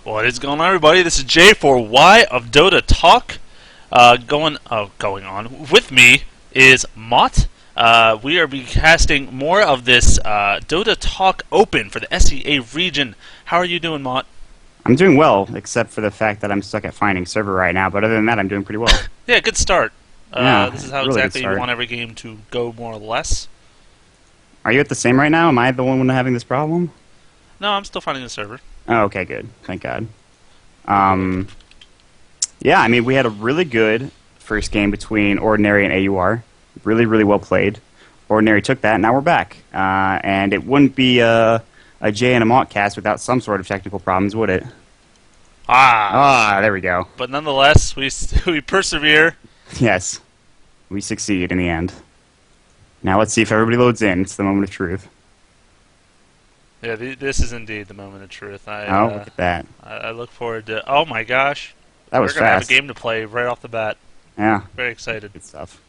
What is going on, everybody? This is Jay for Y of DotaTalk. Going on with me is Mott. We are be casting more of this DotaTalk Open for the SEA region. How are you doing, Mott? I'm doing well, except for the fact that I'm stuck at finding server right now. But other than that, I'm doing pretty well. Yeah, good start. Yeah, This is how really good exactly you start. want every game to go, more or less. Are you at the same right now? Am I the one having this problem? No, I'm still finding the server. Oh, okay, good. Thank God. Um, yeah, I mean, we had a really good first game between Ordinary and AUR. Really, really well played. Ordinary took that, and now we're back. And it wouldn't be a Jay and a Mont cast without some sort of technical problems, would it? There we go. But nonetheless, we persevere. Yes, we succeed in the end. Now let's see if everybody loads in. It's the moment of truth. Yeah, this is indeed the moment of truth. Look at that. I look forward to. Oh my gosh, That was we're gonna have a fast. game to play right off the bat. Yeah. Very excited. Good stuff.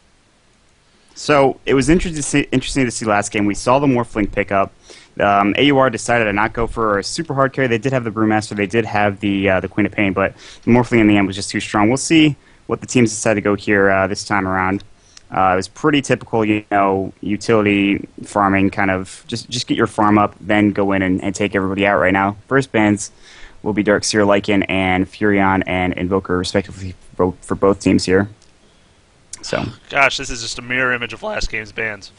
So it was interesting to see last game. We saw the Morphling pick up. AUR decided to not go for a super hard carry. They did have the Brewmaster. They did have the Queen of Pain, but the Morphling in the end was just too strong. We'll see what the teams decide to go here this time around. It was pretty typical, utility farming, kind of just get your farm up, then go in and take everybody out right now. First bans will be Darkseer, Lycan, and Furion and Invoker, respectively, for both teams here. So, Gosh, this is just a mirror image of last game's bans.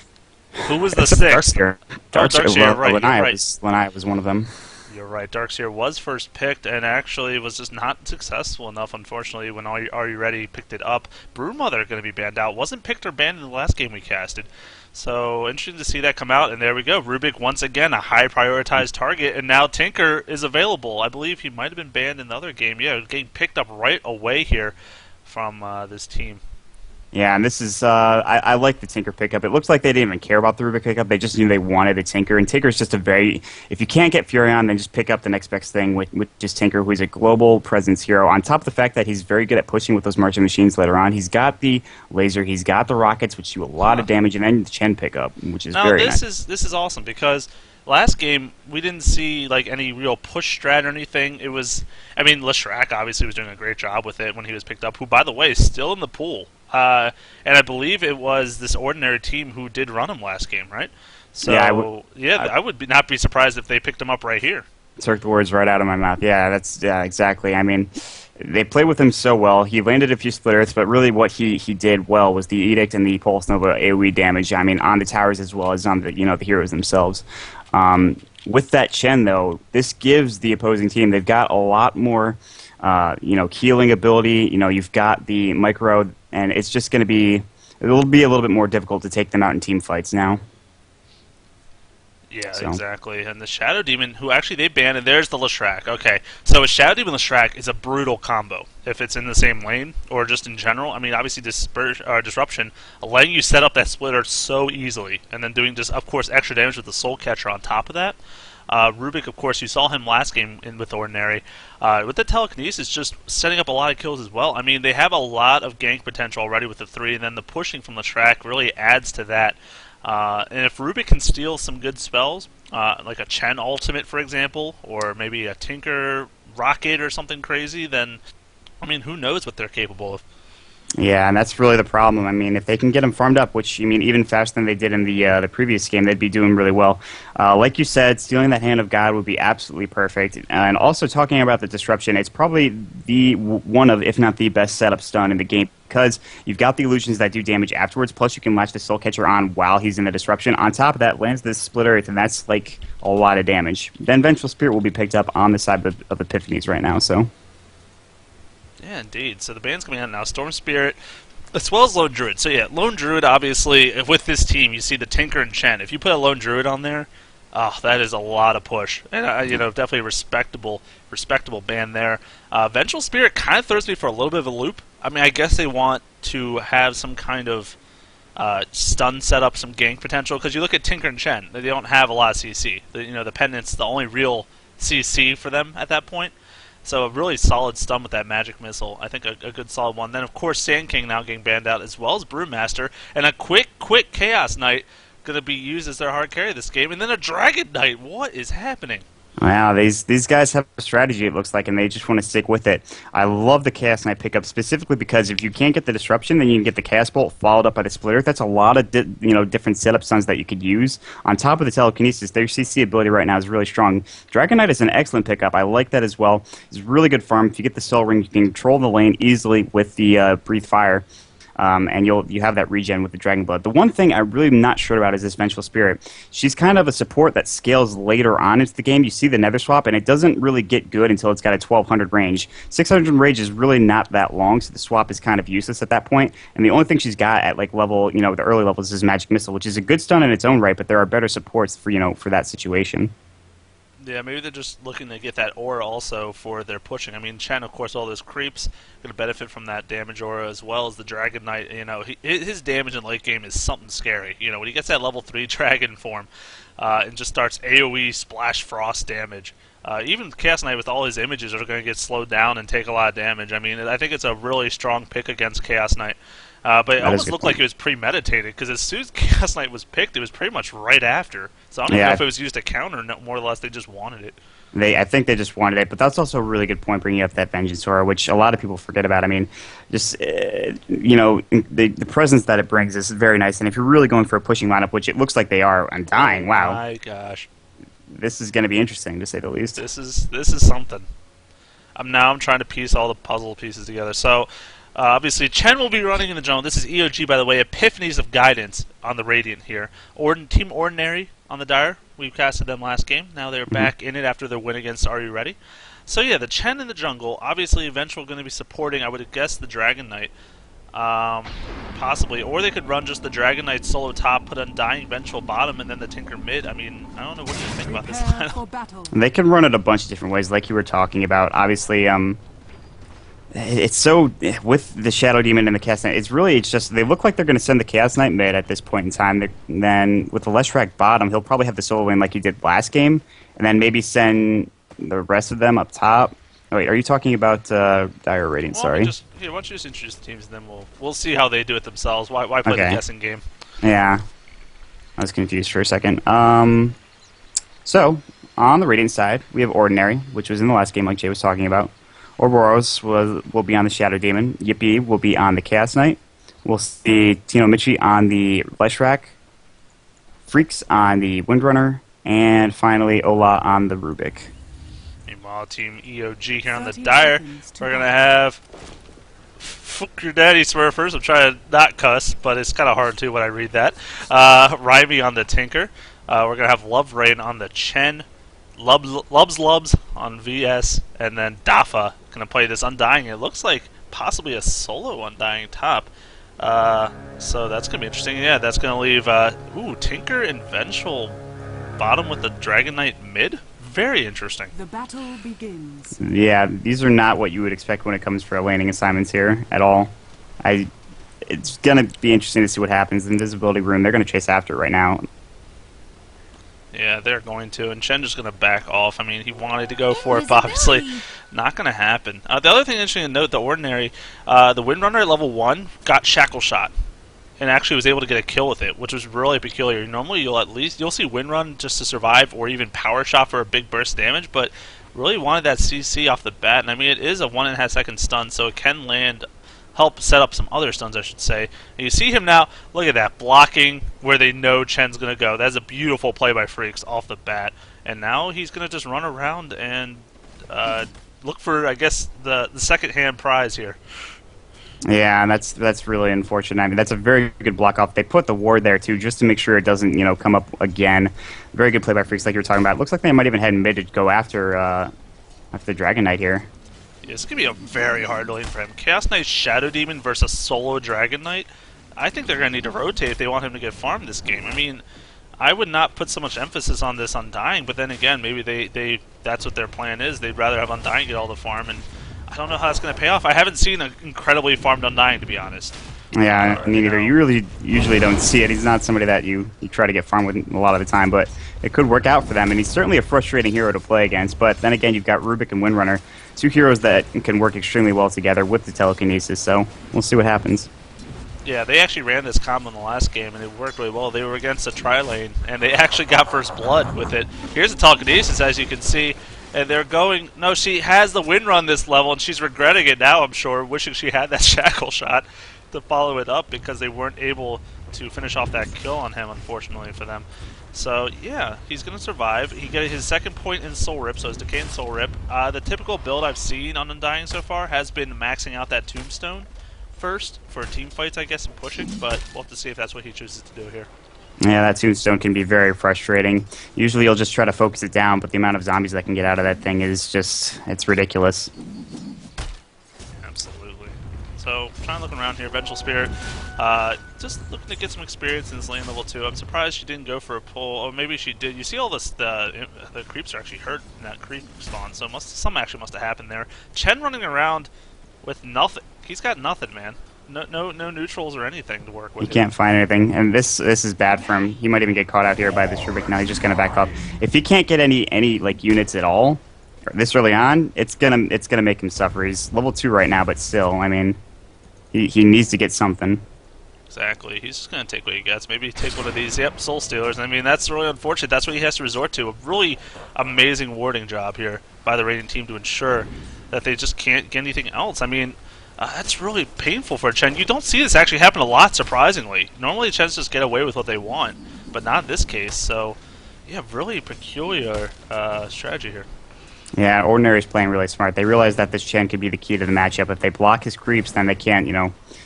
Who was the except sixth? Darkseer. Darkseer, right, you're right. Lanai was one of them. You're right. Darkseer was first picked and actually was just not successful enough, unfortunately, when Are You Ready picked it up. Broodmother going to be banned out. Wasn't picked or banned in the last game we casted. So, interesting to see that come out. And there we go. Rubik, once again, a high prioritized target. And now Tinker is available. I believe he might have been banned in the other game. Yeah, getting picked up right away here from this team. Yeah, and this is, I like the Tinker pickup. It looks like they didn't even care about the Rubik pickup. They just knew they wanted a Tinker. And Tinker's just if you can't get Furion, then just pick up the next best thing with just Tinker, who is a global presence hero. On top of the fact that he's very good at pushing with those marching machines later on. He's got the laser, he's got the rockets, which do a lot of damage, and then the Chen pickup, which is very nice. This is awesome because last game we didn't see like any real push strat or anything. It was, I mean, Leshrac obviously was doing a great job with it when he was picked up, who, by the way, is still in the pool. And I believe it was this Ordinary team who did run him last game, right? So, yeah, I would not be surprised if they picked him up right here. Took the words right out of my mouth. Yeah, exactly. I mean, they played with him so well. He landed a few split earths, but really what he did well was the Edict and the Pulse Nova AoE damage. I mean, on the towers as well as on the the heroes themselves. With that Chen, though, this gives the opposing team, they've got a lot more healing ability. You've got the micro, and it's just going to be, it'll be a little bit more difficult to take them out in team fights now. Yeah, exactly. And the Shadow Demon, who actually they banned, and there's the Leshrac. Okay, so a Shadow Demon Leshrac is a brutal combo if it's in the same lane or just in general. I mean, obviously Disruption, letting you set up that splitter so easily, and then doing just, of course, extra damage with the Soul Catcher on top of that. Rubik, of course, you saw him last game with Ordinary. With the Telekinesis, just setting up a lot of kills as well. I mean, they have a lot of gank potential already with the 3, and then the pushing from Leshrac really adds to that. And if Rubik can steal some good spells, like a Chen ultimate, for example, or maybe a Tinker rocket or something crazy, then, I mean, who knows what they're capable of. Yeah, and that's really the problem. I mean, if they can get them farmed up, which, even faster than they did in the previous game, they'd be doing really well. Like you said, stealing that Hand of God would be absolutely perfect. And also talking about the Disruption, it's probably one of, if not the best setup stun in the game, because you've got the illusions that do damage afterwards, plus you can latch the Soul Catcher on while he's in the Disruption. On top of that, lands this Split Earth, and that's like a lot of damage. Then Vengeful Spirit will be picked up on the side of Epiphanies right now, so... Yeah, indeed. So the band's coming out now. Storm Spirit, as well as Lone Druid. So yeah, Lone Druid, obviously, with this team, you see the Tinker and Chen. If you put a Lone Druid on there, that is a lot of push. And, definitely a respectable band there. Vengeful Spirit kind of throws me for a little bit of a loop. I mean, I guess they want to have some kind of stun set up, some gank potential, because you look at Tinker and Chen, they don't have a lot of CC. The Pendant's the only real CC for them at that point. So a really solid stun with that magic missile. I think a good solid one. Then, of course, Sand King now getting banned out, as well as Brewmaster. And a quick Chaos Knight going to be used as their hard carry this game. And then a Dragon Knight. What is happening? Wow, these guys have a strategy, it looks like, and they just want to stick with it. I love the Chaos Knight pickup specifically because if you can't get the Disruption, then you can get the Chaos Bolt followed up by the Splitter. That's a lot of different setup stuns that you could use. On top of the Telekinesis, their CC ability right now is really strong. Dragon Knight is an excellent pickup. I like that as well. It's really good farm. If you get the Soul Ring, you can control the lane easily with the Breathe Fire. And you have that regen with the Dragon Blood. The one thing I'm really not sure about is this Vengeful Spirit. She's kind of a support that scales later on into the game. You see the Nether Swap, and it doesn't really get good until it's got a 1200 range. 600 range is really not that long, so the swap is kind of useless at that point. And the only thing she's got at like level, the early levels is Magic Missile, which is a good stun in its own right, but there are better supports for that situation. Yeah, maybe they're just looking to get that aura also for their pushing. I mean, Chen, of course, all those creeps going to benefit from that damage aura as well as the Dragon Knight. His damage in late game is something scary. When he gets that level 3 Dragon form and just starts AoE Splash Frost damage. Even Chaos Knight with all his images are going to get slowed down and take a lot of damage. I mean, I think it's a really strong pick against Chaos Knight. But it almost looked like it was premeditated, because as soon as Chaos Knight was picked, it was pretty much right after. So I don't know if it was used to counter, more or less they just wanted it. I think they just wanted it, but that's also a really good point bringing up that Vengeance Aura, which a lot of people forget about. I mean, just, the presence that it brings is very nice, and if you're really going for a pushing lineup, which it looks like they are, Undying, wow. Oh my gosh. This is going to be interesting, to say the least. This is something. I'm trying to piece all the puzzle pieces together. So, obviously, Chen will be running in the jungle. This is EOG, by the way. Epiphanies of Guidance on the Radiant here. Team Ordinary on the Dire. We casted them last game. Now they're back in it after their win against Are You Ready? So yeah, the Chen in the jungle. Obviously, eventually going to be supporting, I would guess, the Dragon Knight. Possibly. Or they could run just the Dragon Knight solo top, put Undying Vengeful bottom, and then the Tinker mid. I mean, I don't know what you think about this lineup. They can run it a bunch of different ways, like you were talking about. Obviously, it's so, with the Shadow Demon and the Chaos Knight, it's just, they look like they're going to send the Chaos Knight mid at this point in time. Then, with the Leshrac bottom, he'll probably have the solo lane like he did last game, and then maybe send the rest of them up top. Oh, wait, are you talking about Dire Radiant? Sorry. Why don't you just introduce the teams, and then we'll see how they do it themselves. Why play the guessing game? Yeah. I was confused for a second. So, on the Radiant side, we have Ordinary, which was in the last game like Jay was talking about. Ouroboros will be on the Shadow Demon. Yippee will be on the Chaos Knight. We'll see Tino Michi on the Leshrac. Freaks on the Windrunner. And finally, Ola on the Rubik. Meanwhile, Team EOG here on the Dire. We're going to have Fuck Your Daddy Smurfers. I'm trying to not cuss, but it's kind of hard to when I read that. Rivey on the Tinker. We're going to have Love Rain on the Chen. Lubs on VS, and then Dafa gonna play this Undying. It looks like possibly a solo Undying top. So that's gonna be interesting. Yeah, that's gonna leave Tinker and Vengeful bottom with the Dragon Knight mid. Very interesting. The battle begins. Yeah, these are not what you would expect when it comes for laning assignments here at all. It's gonna be interesting to see what happens. The Invisibility Rune, they're gonna chase after it right now. Yeah, they're going to, and Chen just going to back off. I mean, he wanted to go for it, but obviously not going to happen. The other thing interesting to note, the Ordinary, the Windrunner at level 1 got Shackle Shot, and actually was able to get a kill with it, which was really peculiar. Normally, you'll see Windrun just to survive, or even Power Shot for a big burst damage, but really wanted that CC off the bat. And I mean, it is a 1.5 second stun, so it can help set up some other stuns, I should say. And you see him now, look at that, blocking where they know Chen's going to go. That's a beautiful play by Freaks off the bat. And now he's going to just run around and look for, I guess, the second-hand prize here. Yeah, and that's really unfortunate. I mean, that's a very good block off. They put the ward there, too, just to make sure it doesn't, come up again. Very good play by Freaks, like you were talking about. It looks like they might even head mid to go after the Dragon Knight here. Yeah, it's going to be a very hard lane for him. Chaos Knight Shadow Demon versus solo Dragon Knight. I think they're going to need to rotate if they want him to get farmed this game. I mean, I would not put so much emphasis on this Undying, but then again, maybe that's what their plan is. They'd rather have Undying get all the farm, and I don't know how that's going to pay off. I haven't seen an incredibly farmed Undying, to be honest. Yeah, me neither. You really usually don't see it. He's not somebody that you try to get farmed with a lot of the time, but it could work out for them, and he's certainly a frustrating hero to play against. But then again, you've got Rubik and Windrunner, two heroes that can work extremely well together with the Telekinesis, so we'll see what happens. Yeah, they actually ran this combo in the last game, and it worked really well. They were against a tri-lane, and they actually got first blood with it. Here's a telekinesis, as you can see, and they're going... No, she has the win run this level, and she's regretting it now, I'm sure, wishing she had that shackle shot to follow it up because they weren't able to finish off that kill on him, unfortunately for them. So, yeah, he's going to survive. He got his second point in Soul Rip, so it's Decay and Soul Rip. The typical build I've seen on Undying so far has been maxing out that Tombstone first for team fights, I guess, and pushing, but we'll have to see if that's what he chooses to do here. Yeah, that Tombstone can be very frustrating. Usually you'll just try to focus it down, but the amount of zombies that can get out of that thing is just, it's ridiculous. Absolutely. So, trying to look around here, Vengeful Spirit, just looking to get some experience in this lane level 2. I'm surprised she didn't go for a pull, or maybe she did. You see all this, the creeps are actually hurt in that creep spawn, so some action must have happened there. Chen running around with nothing. He's got nothing, man. No neutrals or anything to work with. He can't find anything, and this is bad for him. He might even get caught out here by this Rubik. Now he's just gonna back up. If he can't get any like units at all this early on, it's gonna make him suffer. He's level 2 right now, but still, I mean, he needs to get something. Exactly. He's just going to take what he gets. Maybe take one of these, Soul Stealers. I mean, that's really unfortunate. That's what he has to resort to. A really amazing warding job here by the raiding team to ensure that they just can't get anything else. I mean, that's really painful for Chen. You don't see this actually happen a lot, surprisingly. Normally, Chens just get away with what they want, but not in this case. So, yeah, really peculiar strategy here. Yeah, Ordinary is playing really smart. They realize that this Chen could be the key to the matchup. If they block his creeps, then they can't,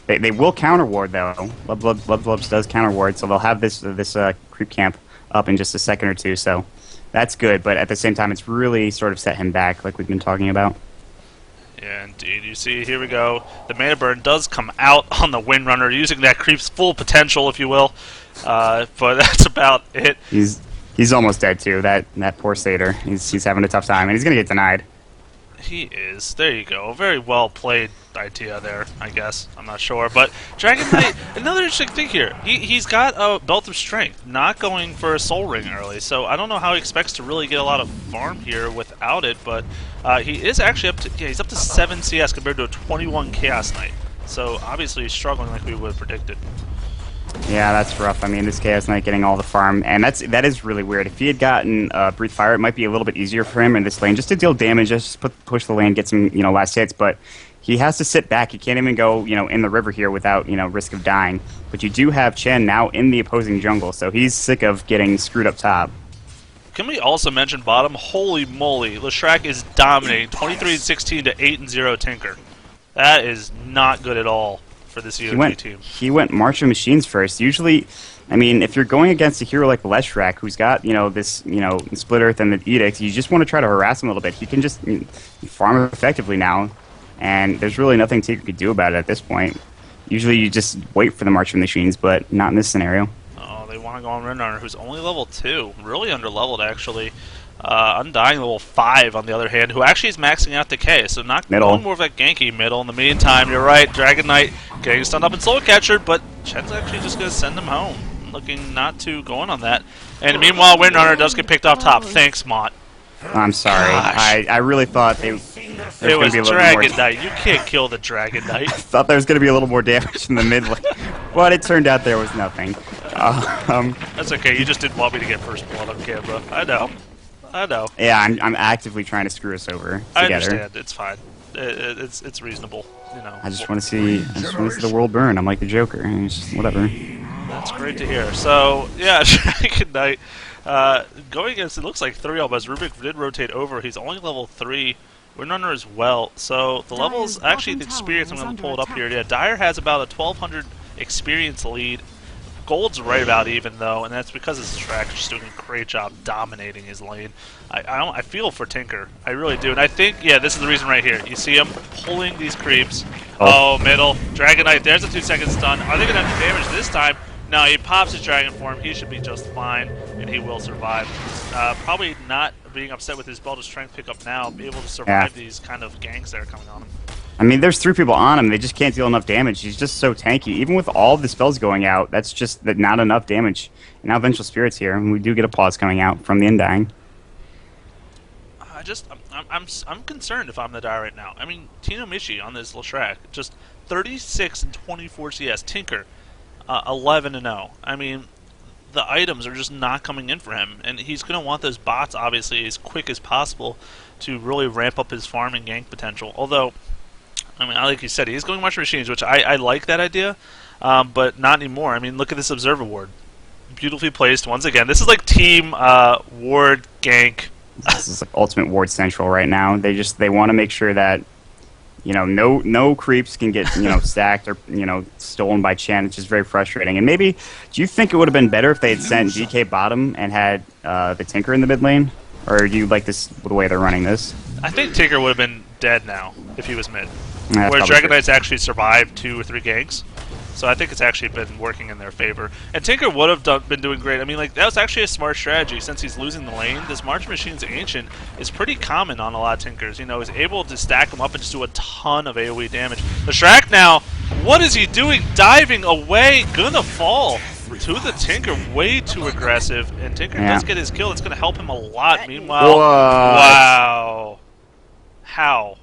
They will counter ward though. Lubs does counter ward, so they'll have this creep camp up in just a second or two. So that's good, but at the same time, it's really sort of set him back, like we've been talking about. Yeah, indeed. You see, here we go. The Mana Burn does come out on the Windrunner, using that creep's full potential, if you will. But that's about it. He's almost dead too. That poor Satyr. He's having a tough time, and he's gonna get denied. He is. There you go. Very well played idea there, I guess. I'm not sure. But Dragon Knight, another interesting thing here. He's got a Belt of Strength, not going for a Soul Ring early. So I don't know how he expects to really get a lot of farm here without it. But he is actually up to, he's up to 7 CS compared to a 21 Chaos Knight. So obviously he's struggling like we would have predicted. Yeah, that's rough. I mean, this Chaos Knight getting all the farm, and that is really weird. If he had gotten Breathe Fire, it might be a little bit easier for him in this lane, just to deal damage, just push the lane, get some last hits. But he has to sit back. He can't even go in the river here without risk of dying. But you do have Chen now in the opposing jungle, so he's sick of getting screwed up top. Can we also mention bottom? Holy moly, Leshrac is dominating, 23-16 to 8-0 Tinker. That is not good at all for this EOG team. He went March of Machines first. Usually, I mean, if you're going against a hero like Leshrac, who's got this Split Earth and the Edict, you just want to try to harass him a little bit. He can just farm effectively now, and there's really nothing Tinker could do about it at this point. Usually, you just wait for the March of Machines, but not in this scenario. Oh, they want to go on Windrunner, who's only level 2, really under-leveled actually. Undying level 5 on the other hand, who actually is maxing out Decay, so not going more of that ganky middle. In the meantime, you're right, Dragon Knight getting stunned up in Soul Catcher, but Chen's actually just going to send him home, looking not to go in on that. And meanwhile, Windrunner does get picked off top. Thanks, Mott. I'm sorry. I really thought it was Dragon Knight. You can't kill the Dragon Knight. I thought there was going to be a little more damage in the mid lane, but it turned out there was nothing. That's okay. You just didn't want me to get first blood on camera. I know. Yeah, I'm actively trying to screw us over together. I understand. It's fine. It's reasonable. I just want to see the world burn. I'm like the Joker. Whatever. That's great to hear. So yeah, Dragon Knight going against, it looks like 3 almost. Rubik did rotate over. He's only level 3. Windrunner as well. So the levels, actually the experience, I'm going to pull it up here. Yeah, Dire has about a 1200 experience lead. Gold's right about even though, and that's because his track is just doing a great job dominating his lane. I feel for Tinker, I really do, and I think this is the reason right here. You see him pulling these creeps. Oh, middle Dragon Knight. There's a 2-second stun. Are they going to have damage this time? No, he pops his dragon form. He should be just fine, and he will survive. Probably not being upset with his Belt of Strength pickup now, be able to survive these kind of ganks that are coming on him. I mean, there's 3 people on him. They just can't deal enough damage. He's just so tanky. Even with all the spells going out, that's just not enough damage. And now Vengeful Spirit's here, and we do get applause coming out from the Undying. I'm concerned if I'm the Dire right now. I mean, Tino Mishi on this Leshrac, just 36 and 24 CS. Tinker, 11 and 0. I mean, the items are just not coming in for him, and he's going to want those bots, obviously, as quick as possible to really ramp up his farm and gank potential. Although, I mean, like you said, he's going much machines, which I like that idea, but not anymore. I mean, look at this Observer Ward. Beautifully placed once again. This is like team ward gank. This is like ultimate ward central right now. They want to make sure that no creeps can get stacked or stolen by Chen. It's just very frustrating. And maybe, do you think it would have been better if they had sent GK bottom and had the Tinker in the mid lane, or do you like this the way they're running this? I think Tinker would have been dead now if he was mid. Yeah, Whereas Dragon Knight's actually survived 2 or 3 ganks. So I think it's actually been working in their favor. And Tinker would have been doing great. I mean, like, that was actually a smart strategy since he's losing the lane. This March Machine's Ancient is pretty common on a lot of Tinkers. He's able to stack them up and just do a ton of AoE damage. The Shrek now, what is he doing? Diving away, gonna fall to the Tinker. Way too aggressive. And Tinker does get his kill. It's gonna help him a lot. Meanwhile, wow. How?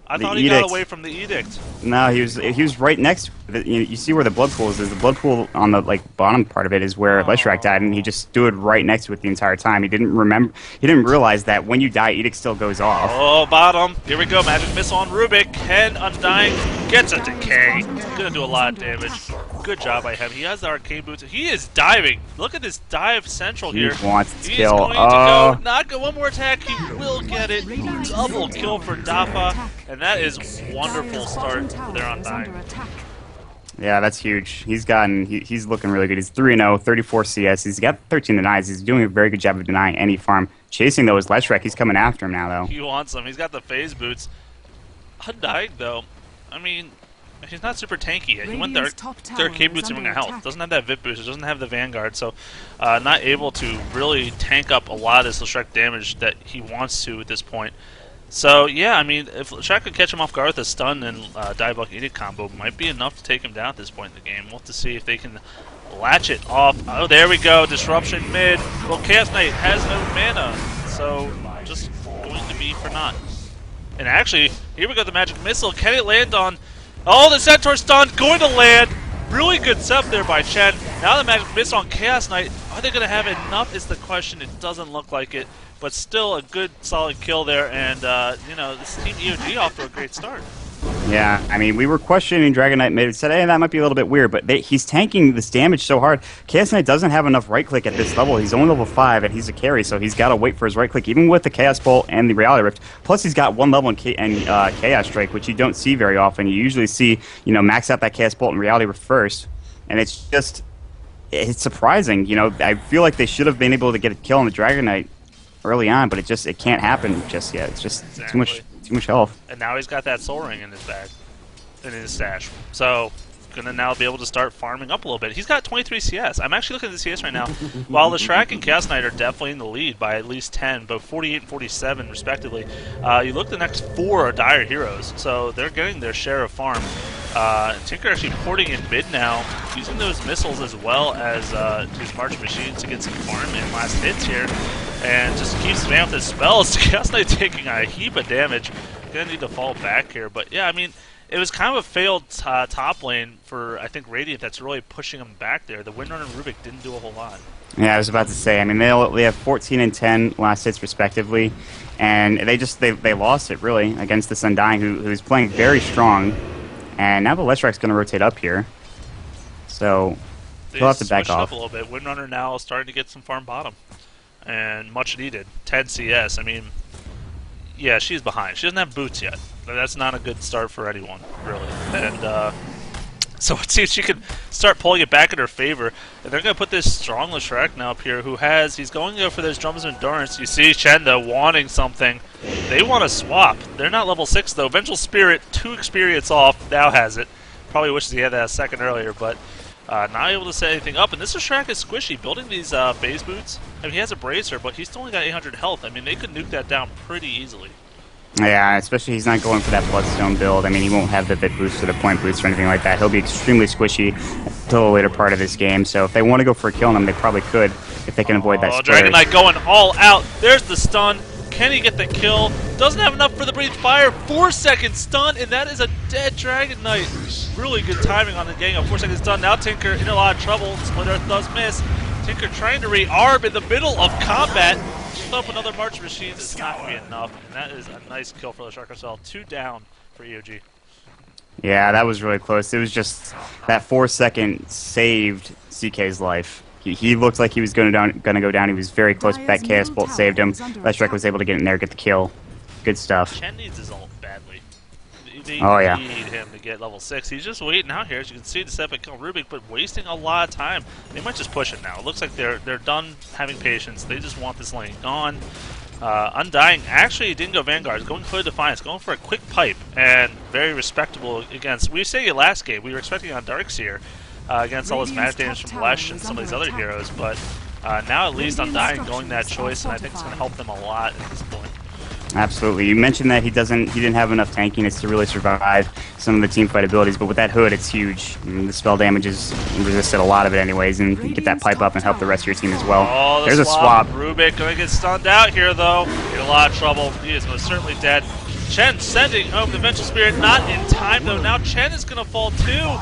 I thought he got away from the edict. No, he was right next. You see where the blood pool is. The blood pool on the bottom part of it is where Leshrac died, and he just stood right next to it the entire time. He didn't realize that when you die, edict still goes off. Oh, bottom. Here we go. Magic missile on Rubik. Ken Undying gets a decay. Gonna do a lot of damage. Good job by him. He has the arcane boots. He is diving. Look at this dive central here. He wants to He kill. is going to go. Not go. One more attack. He will get it. Double kill for Dafa. And that is wonderful start for their Undying. Yeah, that's huge. He's looking really good. He's 3-0, 34 CS. He's got 13 denies. He's doing a very good job of denying any farm. Chasing, though, is Leshrac. He's coming after him now, though. He wants him. He's got the phase boots. Undying, though, I mean, he's not super tanky yet. He went there. Their arcane boots and health. Doesn't have that VIP boost. Doesn't have the Vanguard. So, not able to really tank up a lot of this Leshrac damage that he wants to at this point. So, yeah, I mean, if Leshrac could catch him off guard with a stun and Diabolic Edict combo, might be enough to take him down at this point in the game. We'll have to see if they can latch it off. Oh, there we go. Disruption mid. Well, Chaos Knight has no mana, so just going to be for naught. And actually, here we go, the Magic Missile. Can it land on... Oh, the Centaur stun going to land. Really good setup there by Chen. Now the Magic Missile on Chaos Knight. Are they going to have enough is the question. It doesn't look like it. But still a good, solid kill there. And, this Team EOG off to a great start. Yeah, I mean, we were questioning Dragon Knight mid. Said, hey, that might be a little bit weird, but he's tanking this damage so hard. Chaos Knight doesn't have enough right-click at this level. He's only level 5, and he's a carry, so he's got to wait for his right-click, even with the Chaos Bolt and the Reality Rift. Plus, he's got 1 level in Chaos Strike, which you don't see very often. You usually see, max out that Chaos Bolt and Reality Rift first, and it's surprising. I feel like they should have been able to get a kill on the Dragon Knight early on, but it can't happen just yet. It's just too much health. And now he's got that Soul Ring in his bag, in his stash. So, gonna now be able to start farming up a little bit. He's got 23 CS. I'm actually looking at the CS right now. While Leshrac and Chaos Knight are definitely in the lead by at least 10, both 48 and 47 respectively. You look, the next 4 are Dire Heroes, so they're getting their share of farm. Tinker actually porting in mid now, using those missiles as well as his March Machine to get some farm and last hits here. And just keeps spamming with his spells. Chaos Knight taking a heap of damage. Gonna need to fall back here. But yeah, I mean, it was kind of a failed top lane for, I think, Radiant that's really pushing him back there. The Windrunner and Rubik didn't do a whole lot. Yeah, I was about to say, I mean, they have 14 and 10 last hits respectively. And they lost it, really, against this Undying, who's playing very strong. And now the Leshrac's going to rotate up here. So he'll have to back off. Up a little bit. Windrunner now starting to get some farm bottom. And much needed. 10 CS. I mean, yeah, she's behind. She doesn't have boots yet. That's not a good start for anyone, really. And so it seems she can start pulling it back in her favor. And they're going to put this strong Leshrac now up here, he's going to go for those Drums of Endurance. You see Chenda wanting something. They want to swap. They're not level 6, though. Vengeful Spirit, 2 experience off, now has it. Probably wishes he had that a second earlier, but not able to set anything up. And this Leshrac is squishy, building these phase boots. I mean, he has a Bracer, but he's still only got 800 health. I mean, they could nuke that down pretty easily. Yeah, especially he's not going for that Bloodstone build. I mean, he won't have the bit boost or the point boost or anything like that. He'll be extremely squishy until the later part of this game. So if they want to go for a kill on him, they probably could if they can avoid that. Oh, Dragon Knight going all out. There's the stun. Can he get the kill? Doesn't have enough for the breathe fire. 4-second stun, and that is a dead Dragon Knight. Really good timing on the getting a 4-second stun. Now Tinker in a lot of trouble. Split Earth does miss. Tinker trying to rearm in the middle of combat. Throw up another March Machines. It's not going to be enough, and that is a nice kill for the Shark herself. 2 down for EOG. Yeah, that was really close. It was just that 4-second saved CK's life. He looked like he was going to go down. He was very close, but that Chaos Bolt saved him. Leshrac was able to get in there, get the kill. Good stuff. Chen needs his ult badly. They Oh, yeah. need him to get level 6. He's just waiting out here, as you can see, to step and kill Rubik, but wasting a lot of time. They might just push it now. It looks like they're done having patience. They just want this lane gone. Undying actually didn't go Vanguard. Going for Defiance, going for a quick pipe, and very respectable against. We were saying it last game. We were expecting on Darkseer against all this magic damage from Lesh and some of these other heroes, but now at least Undying going that choice, and I think it's going to help them a lot at this point. Absolutely. You mentioned that he didn't have enough tankiness to really survive some of the team fight abilities, but with that hood, it's huge. I mean, the spell damage is resisted a lot of it anyways, and you get that pipe up and help the rest of your team as well. Oh, There's a swap. Rubik going to get stunned out here, though. In a lot of trouble. He is most certainly dead. Chen sending home the Vengeful Spirit, not in time, though. Now Chen is going to fall, too.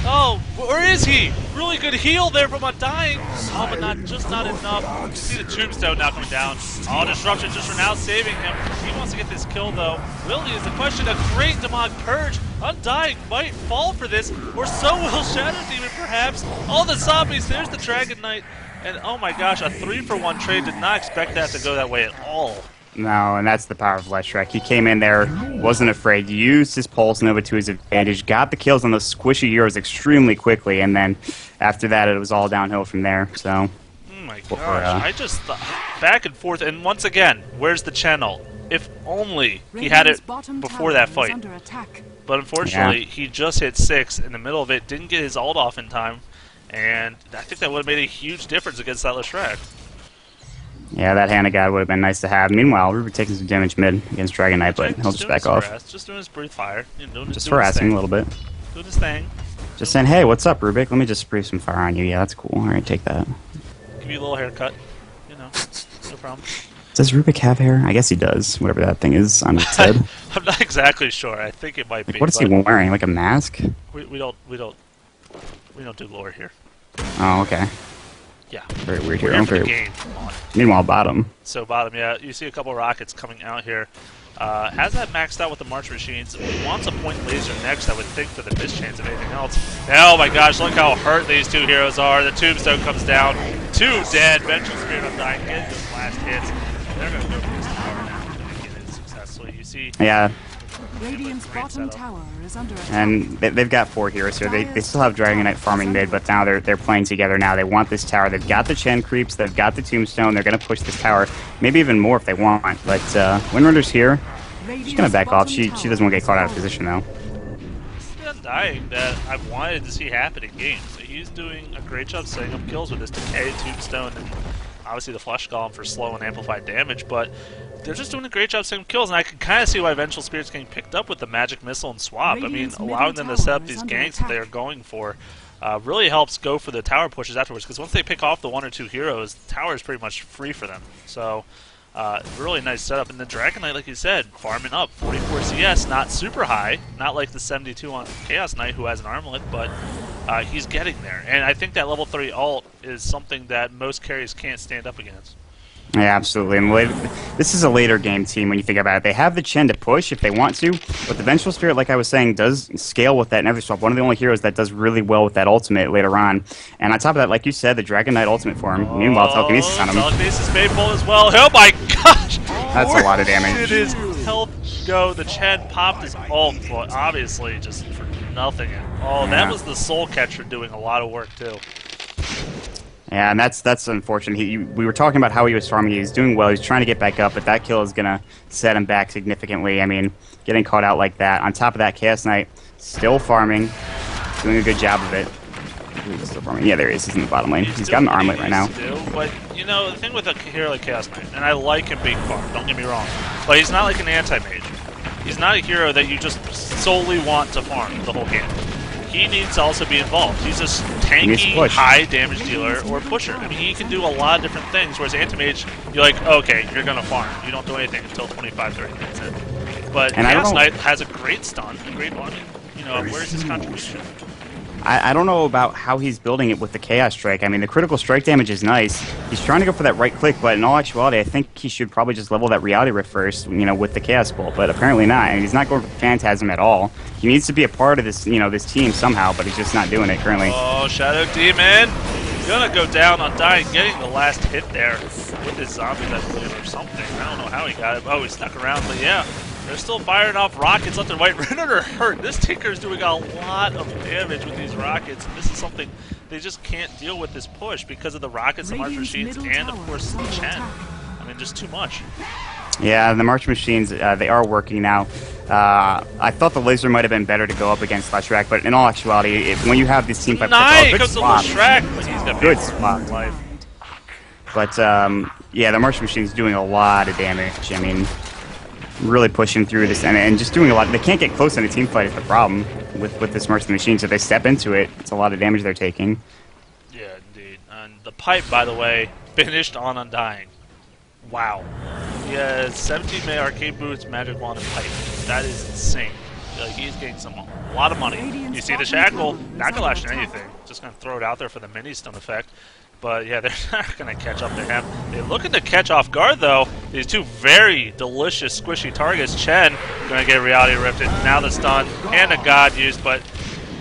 Oh, where is he? Really good heal there from Undying. Oh, but not enough. You see the Tombstone now coming down. Oh, Disruption just for now saving him. He wants to get this kill, though. Will he is the question. A great Demonic Purge. Undying might fall for this, or so will Shadow Demon, perhaps. All the zombies. There's the Dragon Knight. And oh my gosh, a 3-for-1 trade. Did not expect that to go that way at all. No, and that's the power of Leshrac. He came in there, wasn't afraid, used his Pulse Nova to his advantage, got the kills on those squishy heroes extremely quickly, and then after that it was all downhill from there. So, oh my gosh, I just back and forth, and once again, where's the channel? If only he had it before that fight. But unfortunately, he just hit 6 in the middle of it, didn't get his ult off in time, and I think that would have made a huge difference against that Leshrac. yeah, that Hand of God would have been nice to have. Meanwhile, Rubik taking some damage mid against Dragon Knight, but he'll just back off. Just doing his breathe fire. Just harassing a little bit. Doing his thing. Just saying, hey, what's up, Rubik? Let me just spray some fire on you. Yeah, that's cool. Alright, take that. Give you a little haircut. You know, no problem. Does Rubik have hair? I guess he does, whatever that thing is on his head. I'm not exactly sure. I think it might be. What is he wearing? Like a mask? We don't do lore here. Oh, okay. Yeah. Very weird We're hero. here for the game. Come on. Meanwhile, bottom. So bottom, yeah. You see a couple rockets coming out here. Has that maxed out with the March Machines. Wants a point laser next, I would think, for the mischance of anything else. Oh my gosh, look how hurt these two heroes are. The Tombstone comes down. 2 dead. Vengeful Spirit Undying getting those last hits. They're going to go for this tower now to get it successfully. You see... Yeah. Radiant's bottom tower is under attack. And they've got 4 heroes here. They still have Dragon Knight farming mid, but now they're playing together now. They want this tower. They've got the Chen creeps. They've got the Tombstone. They're going to push this tower. Maybe even more if they want. But Windrunner's here. She's going to back off. She doesn't want to get caught out of position, though. It's Undying that I wanted to see happen in games. He's doing a great job setting up kills with this Decay, Tombstone, and obviously the Flesh Golem for slow and amplified damage, but they're just doing a great job setting kills, and I can kind of see why Vengeful Spirit's getting picked up with the Magic Missile and Swap. I mean, allowing them to set up these ganks that they're going for really helps go for the tower pushes afterwards, because once they pick off the 1 or 2 heroes, the tower is pretty much free for them. So, really nice setup. And the Dragon Knight, like you said, farming up. 44 CS, not super high, not like the 72 on Chaos Knight who has an armlet, but he's getting there. And I think that level 3 ult is something that most carries can't stand up against. Yeah, absolutely. And this is a later game team when you think about it. They have the Chen to push if they want to, but the Vengeful Spirit, like I was saying, does scale with that Nether Swap. One of the only heroes that does really well with that ultimate later on. And on top of that, like you said, the Dragon Knight ultimate for him. Meanwhile, Telekinesis on him. Telekinesis faithful as well. Oh my gosh! That's a lot of damage. Did his health go? The Chen popped his ult, but obviously just for nothing. Oh, that was the Soul Catcher doing a lot of work too. Yeah, and that's unfortunate. We were talking about how he was farming. He was doing well. He's trying to get back up, but that kill is going to set him back significantly. I mean, getting caught out like that. On top of that, Chaos Knight still farming, doing a good job of it. He's still farming. Yeah, there he is. He's in the bottom lane. He's got an armlet right now. But, you know, the thing with a hero like Chaos Knight, and I like him being farmed, don't get me wrong, but he's not like an anti-mage. He's not a hero that you just solely want to farm the whole game. he needs to also be involved. He's a tanky, high damage dealer or pusher. I mean, he can do a lot of different things, whereas Anti-Mage, you're like, okay, you're going to farm. You don't do anything until 25, 30 minutes in. But Chaos Knight has a great stun, a great one. You know, where's his contribution? I don't know about how he's building it with the Chaos Strike. I mean, the critical strike damage is nice. He's trying to go for that right click, but in all actuality, I think he should probably just level that Reality Rift first, you know, with the Chaos Bolt. But apparently not, and he's not going for the Phantasm at all. He needs to be a part of this, you know, this team somehow, but he's just not doing it currently. Oh, Shadow Demon gonna go down on Dying, getting the last hit there with his zombies, I believe, or something. I don't know how he got it. Oh, he stuck around, but yeah. They're still firing off rockets left and right. Renner hurt. This Tinker's doing a lot of damage with these rockets, and this is something they just can't deal with this push because of the rockets, the March Machines, and of course Chen. I mean, just too much. Yeah, the March Machines, they are working now. I thought the laser might have been better to go up against Leshrac, but in all actuality, when you have this team fight, good Leshrac, but he's got good spot life. But yeah, the March Machine's doing a lot of damage. I mean, really pushing through this and just doing a lot. They can't get close in a team fight is the problem with this March Machine. So if they step into it, it's a lot of damage they're taking. Yeah, indeed. And the pipe, by the way, finished on Undying. Wow. He has 17 arcade boots, magic wand, and pipe. That is insane. Like, he's getting a lot of money. You see the shackle, not gonna lash anything. Just gonna throw it out there for the mini stun effect. But yeah, they're not going to catch up to him. They're looking to catch off guard, though. These two very delicious, squishy targets. Chen going to get Reality Rifted. Now the stun and a God used, but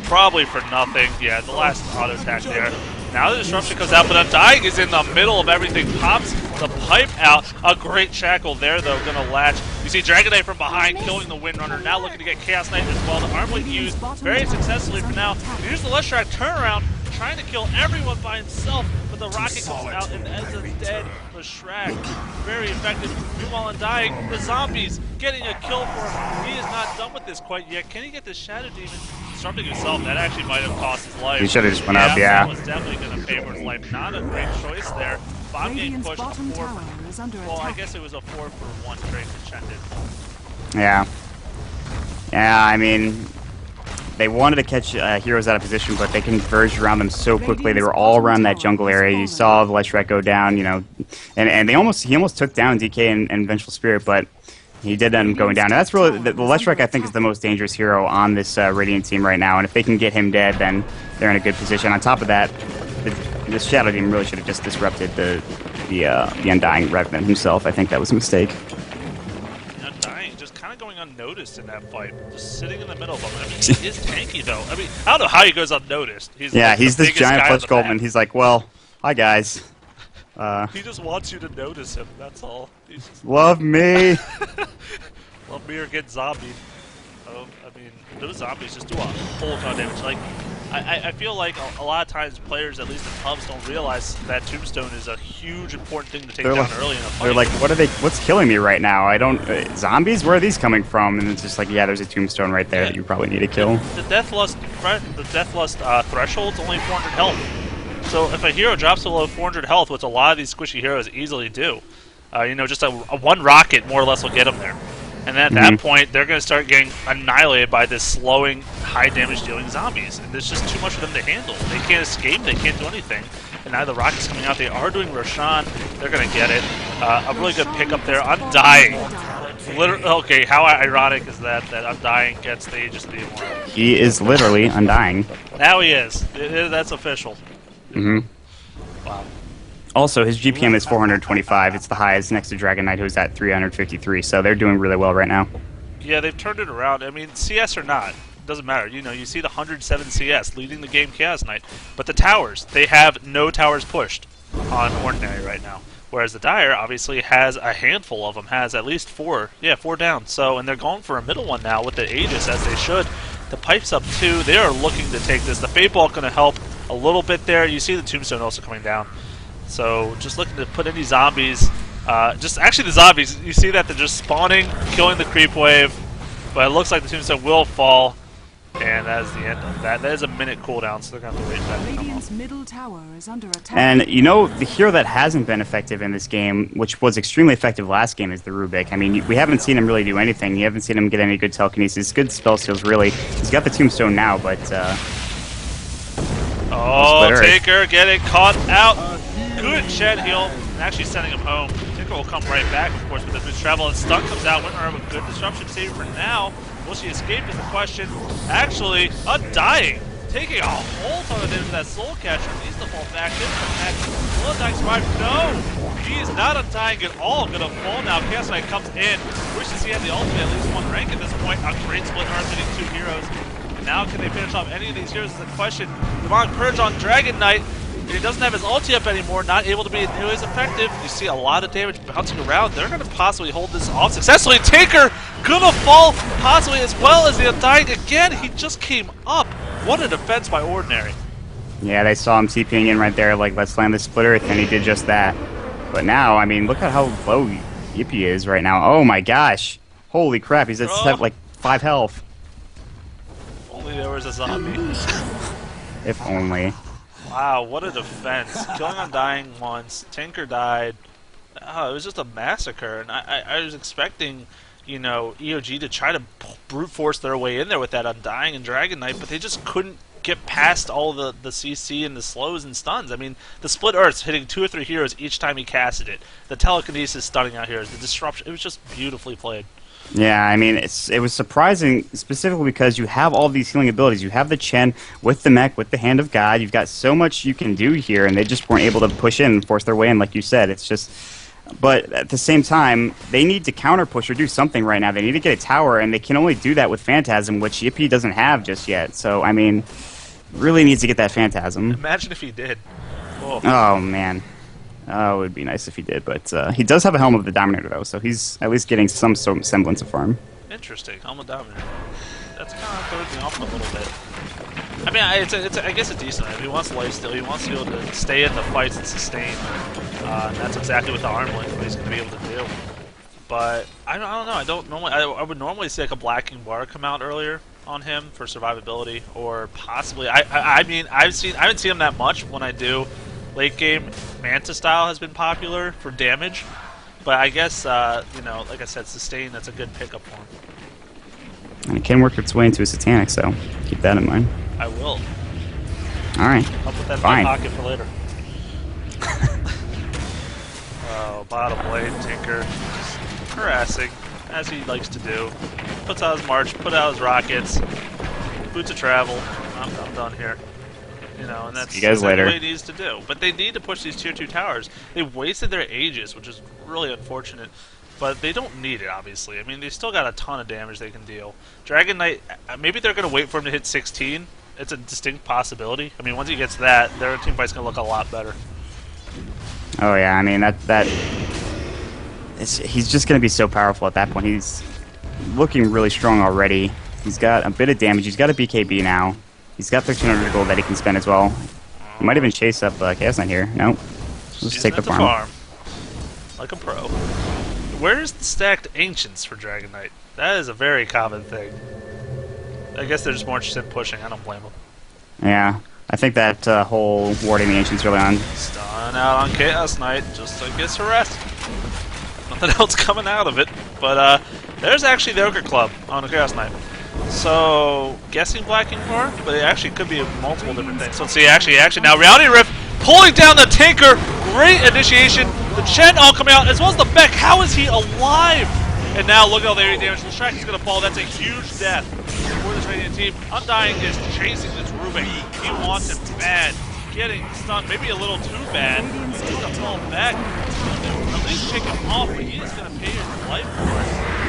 probably for nothing. Yeah, the last auto attack there. Now the disruption comes out, but Undying is in the middle of everything. Pops the pipe out. A great shackle there, though, going to latch. You see Dragon Knight from behind killing the Windrunner. Now looking to get Chaos Knight as well. The arm blade used very successfully for now. Here's the Leshrac turnaround, trying to kill everyone by himself, but the rocket comes out and ends up dead. Leshrac, very effective. Meanwhile, Undying, the zombies getting a kill for him. He is not done with this quite yet. Can he get the Shadow Demon? Disrupting himself, that actually might have cost his life. He should have just went up, yeah. That was definitely going to pay for his life. Not a great choice there. Bob getting pushed 4 for, well, I guess it was a 4 for 1 trade that Chen did. Yeah. Yeah, I mean, they wanted to catch heroes out of position, but they converged around them so quickly. They were all around that jungle area. You saw the Leshrac go down, you know, and he almost took down DK and Vengeful Spirit, but he did end up going down. And that's really the Leshrac, I think, is the most dangerous hero on this Radiant team right now. And if they can get him dead, then they're in a good position. On top of that, the Shadow Demon really should have just disrupted the Undying rather than himself. I think that was a mistake. Undying just kind of going unnoticed in that fight, just sitting in the middle of them. I mean, he is tanky though. I mean, I don't know how he goes unnoticed. He's he's this giant Fletch Goldman. He's like, well, hi guys. He just wants you to notice him, that's all. Love me! Love me or get zombied. I mean, those zombies just do a whole ton of damage. Like, I feel like a lot of times players, at least in pubs, don't realize that Tombstone is a huge important thing to take down early in a fight. They're like, what's killing me right now? I don't... zombies? Where are these coming from? And it's just like, yeah, there's a Tombstone right there that you probably need to kill. The Deathlust threshold's only 400 health. So if a hero drops below 400 health, which a lot of these squishy heroes easily do, you know, just a one rocket more or less will get them there. And then at that point, they're going to start getting annihilated by this slowing, high damage dealing zombies. And there's just too much for them to handle. They can't escape, they can't do anything. And now the rocket's coming out, they are doing Roshan, they're going to get it. A really good pickup there. Undying. Okay, how ironic is that Undying gets the Aegis of the Immortal? He is literally Undying. Now he is. That's official. Wow. Also, his GPM is 425. It's the highest next to Dragon Knight, who's at 353. So they're doing really well right now. Yeah, they've turned it around. I mean, CS or not, doesn't matter. You know, you see the 107 CS leading the game Chaos Knight. But the towers, they have no towers pushed on Ordinary right now. Whereas the Dire obviously has a handful of them, has at least 4. Yeah, 4 down. So, and they're going for a middle one now with the Aegis, as they should. The Pipe's up 2. They are looking to take this. The Fate Ball going to help a little bit there. You see the Tombstone also coming down. So just looking to put any zombies. Actually the zombies, you see that they're just spawning, killing the creep wave. But it looks like the Tombstone will fall. And that is the end of that. That is a minute cooldown, so they're going to have to wait for that to come off. Middle tower is under attack. And you know, the hero that hasn't been effective in this game, which was extremely effective last game, is the Rubik. I mean, we haven't seen him really do anything. You haven't seen him get any good telekinesis, good spell steals, really. He's got the Tombstone now, but Oh, Split Earth. Taker getting caught out. Good shed heal. And actually sending him home. Taker will come right back, of course, with the boost travel. And Stun comes out. Winter have a good disruption save for now. Will she escape is the question. Actually, Undying. Taking a whole ton of damage to that Soul Catcher. Needs to fall back in. Will Undying survive? No! He is not Undying at all. Gonna fall now. Chaos Knight comes in. Wishes he had the ultimate, at least one rank at this point. A great split Earth hitting 2 heroes. And now can they finish off any of these heroes is the question. Demonic Purge on Dragon Knight. And he doesn't have his ulti up anymore, not able to be nearly as effective. You see a lot of damage bouncing around. They're going to possibly hold this off successfully. Taker gonna fall possibly as well as the Undying again. He just came up. What a defense by Ordinary. Yeah, they saw him TPing in right there, like, let's land the Split Earth, and he did just that. But now, I mean, look at how low Yippee is right now. Oh my gosh. Holy crap, he's at like 5 health. Only there was a zombie. If only. Wow, what a defense. Killing Undying once, Tinker died. Oh, it was just a massacre. And I was expecting, you know, EOG to try to brute force their way in there with that Undying and Dragon Knight, but they just couldn't get past all the CC and the slows and stuns. I mean, the Split Earth's hitting 2 or 3 heroes each time he casted it. The Telekinesis stunning out heroes. The Disruption, it was just beautifully played. Yeah, I mean, it was surprising specifically because you have all these healing abilities. You have the Chen with the mech, with the Hand of God. You've got so much you can do here, and they just weren't able to push in and force their way in, like you said. It's just... But at the same time, they need to counter push or do something right now. They need to get a tower, and they can only do that with Phantasm, which Yippee doesn't have just yet. So, I mean, really needs to get that Phantasm. Imagine if he did. Oh, Oh, man. Oh, it would be nice if he did, but he does have a Helm of the Dominator, though, so he's at least getting some semblance of farm. interesting. Helmet Dominator. That's kind of throws me off a little bit. I mean, I guess it's decent. He wants lifesteal. He wants to be able to stay in the fights and sustain. And that's exactly what the arm length he's going to be able to do. But I don't know. I don't normally. I would normally see like a Blacking Bar come out earlier on him for survivability, or possibly. I mean, I haven't seen him that much. When I do, late game Manta style has been popular for damage. But I guess you know, like I said, sustain. That's a good pickup for him. And it can work its way into a Satanic, so keep that in mind. I will. Alright. I'll put that Fine. in my pocket for later. Oh, bottom blade, Tinker, just harassing, as he likes to do. Puts out his march, put out his rockets, boots of travel. I'm done here. You know, and that's See you guys exactly later. what he needs to do. But they need to push these tier 2 towers. They wasted their ages, which is really unfortunate. But they don't need it, obviously. I mean, they still got a ton of damage they can deal. Dragon Knight, maybe they're going to wait for him to hit 16. It's a distinct possibility. I mean, once he gets that, their team fight's going to look a lot better. Oh yeah, I mean he's just going to be so powerful at that point. He's looking really strong already. He's got a bit of damage. He's got a BKB now. He's got 1,300 gold that he can spend as well. He might even chase up Chaos Knight here. No, let's take the farm. Like a pro. Where's the stacked Ancients for Dragon Knight? That is a very common thing. I guess they're just more interested in pushing. I don't blame them. Yeah, I think that whole warding the Ancients early on. Stun out on Chaos Knight, just I guess harassed. Nothing else coming out of it. But there's actually the Ogre Club on the Chaos Knight. So, guessing Blacking Bar, but it actually could be multiple different things. So let's see, actually now Reality Rift pulling down the Tinker. Great initiation. The Chen all coming out, as well as the Beck. How is he alive? And now look at all the area damage. The Shrek is going to fall. That's a huge death for this Radiant team. Undying is chasing this Rubik. He wants him bad. Getting stunned, maybe a little too bad. He's going to fall back. At least take him off, but he is going to pay his life for it.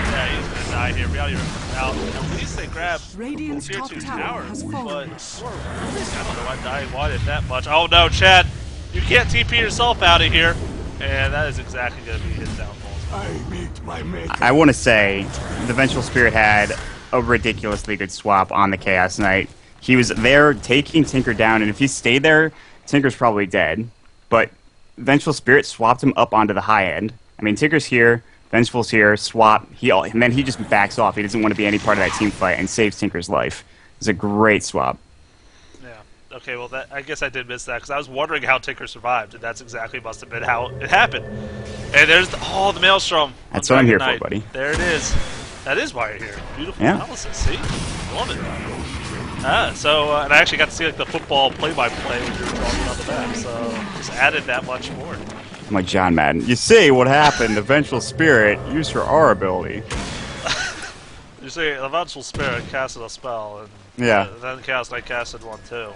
Yeah, he's going to die here. Reality Rift out. At least they grab Radiant's tier top 2 tower tower. has But fallen. I don't know why Dying wanted that much. Oh no, Chad. You can't TP yourself out of here. And that is exactly going to be his downfall. I want to say the Vengeful Spirit had a ridiculously good swap on the Chaos Knight. He was there taking Tinker down, and if he stayed there, Tinker's probably dead. But Vengeful Spirit swapped him up onto the high end. I mean, Tinker's here, Vengeful's here, swap, and then he just backs off. He doesn't want to be any part of that team fight and saves Tinker's life. It's a great swap. Yeah. Okay, well, I guess I did miss that, because I was wondering how Tinker survived, and that's exactly must have been how it happened. And there's the Maelstrom. That's what I'm here Knight. for, buddy. There it is. That is why you're here. Beautiful Yeah. analysis. See, love it. So and I actually got to see like the football play-by-play when you were talking about the map. So just added that much more. I'm like John Madden. You see what happened? The Vengeful Spirit used her R ability. You see, the Vengeful Spirit casted a spell, and Yeah. then I casted one too.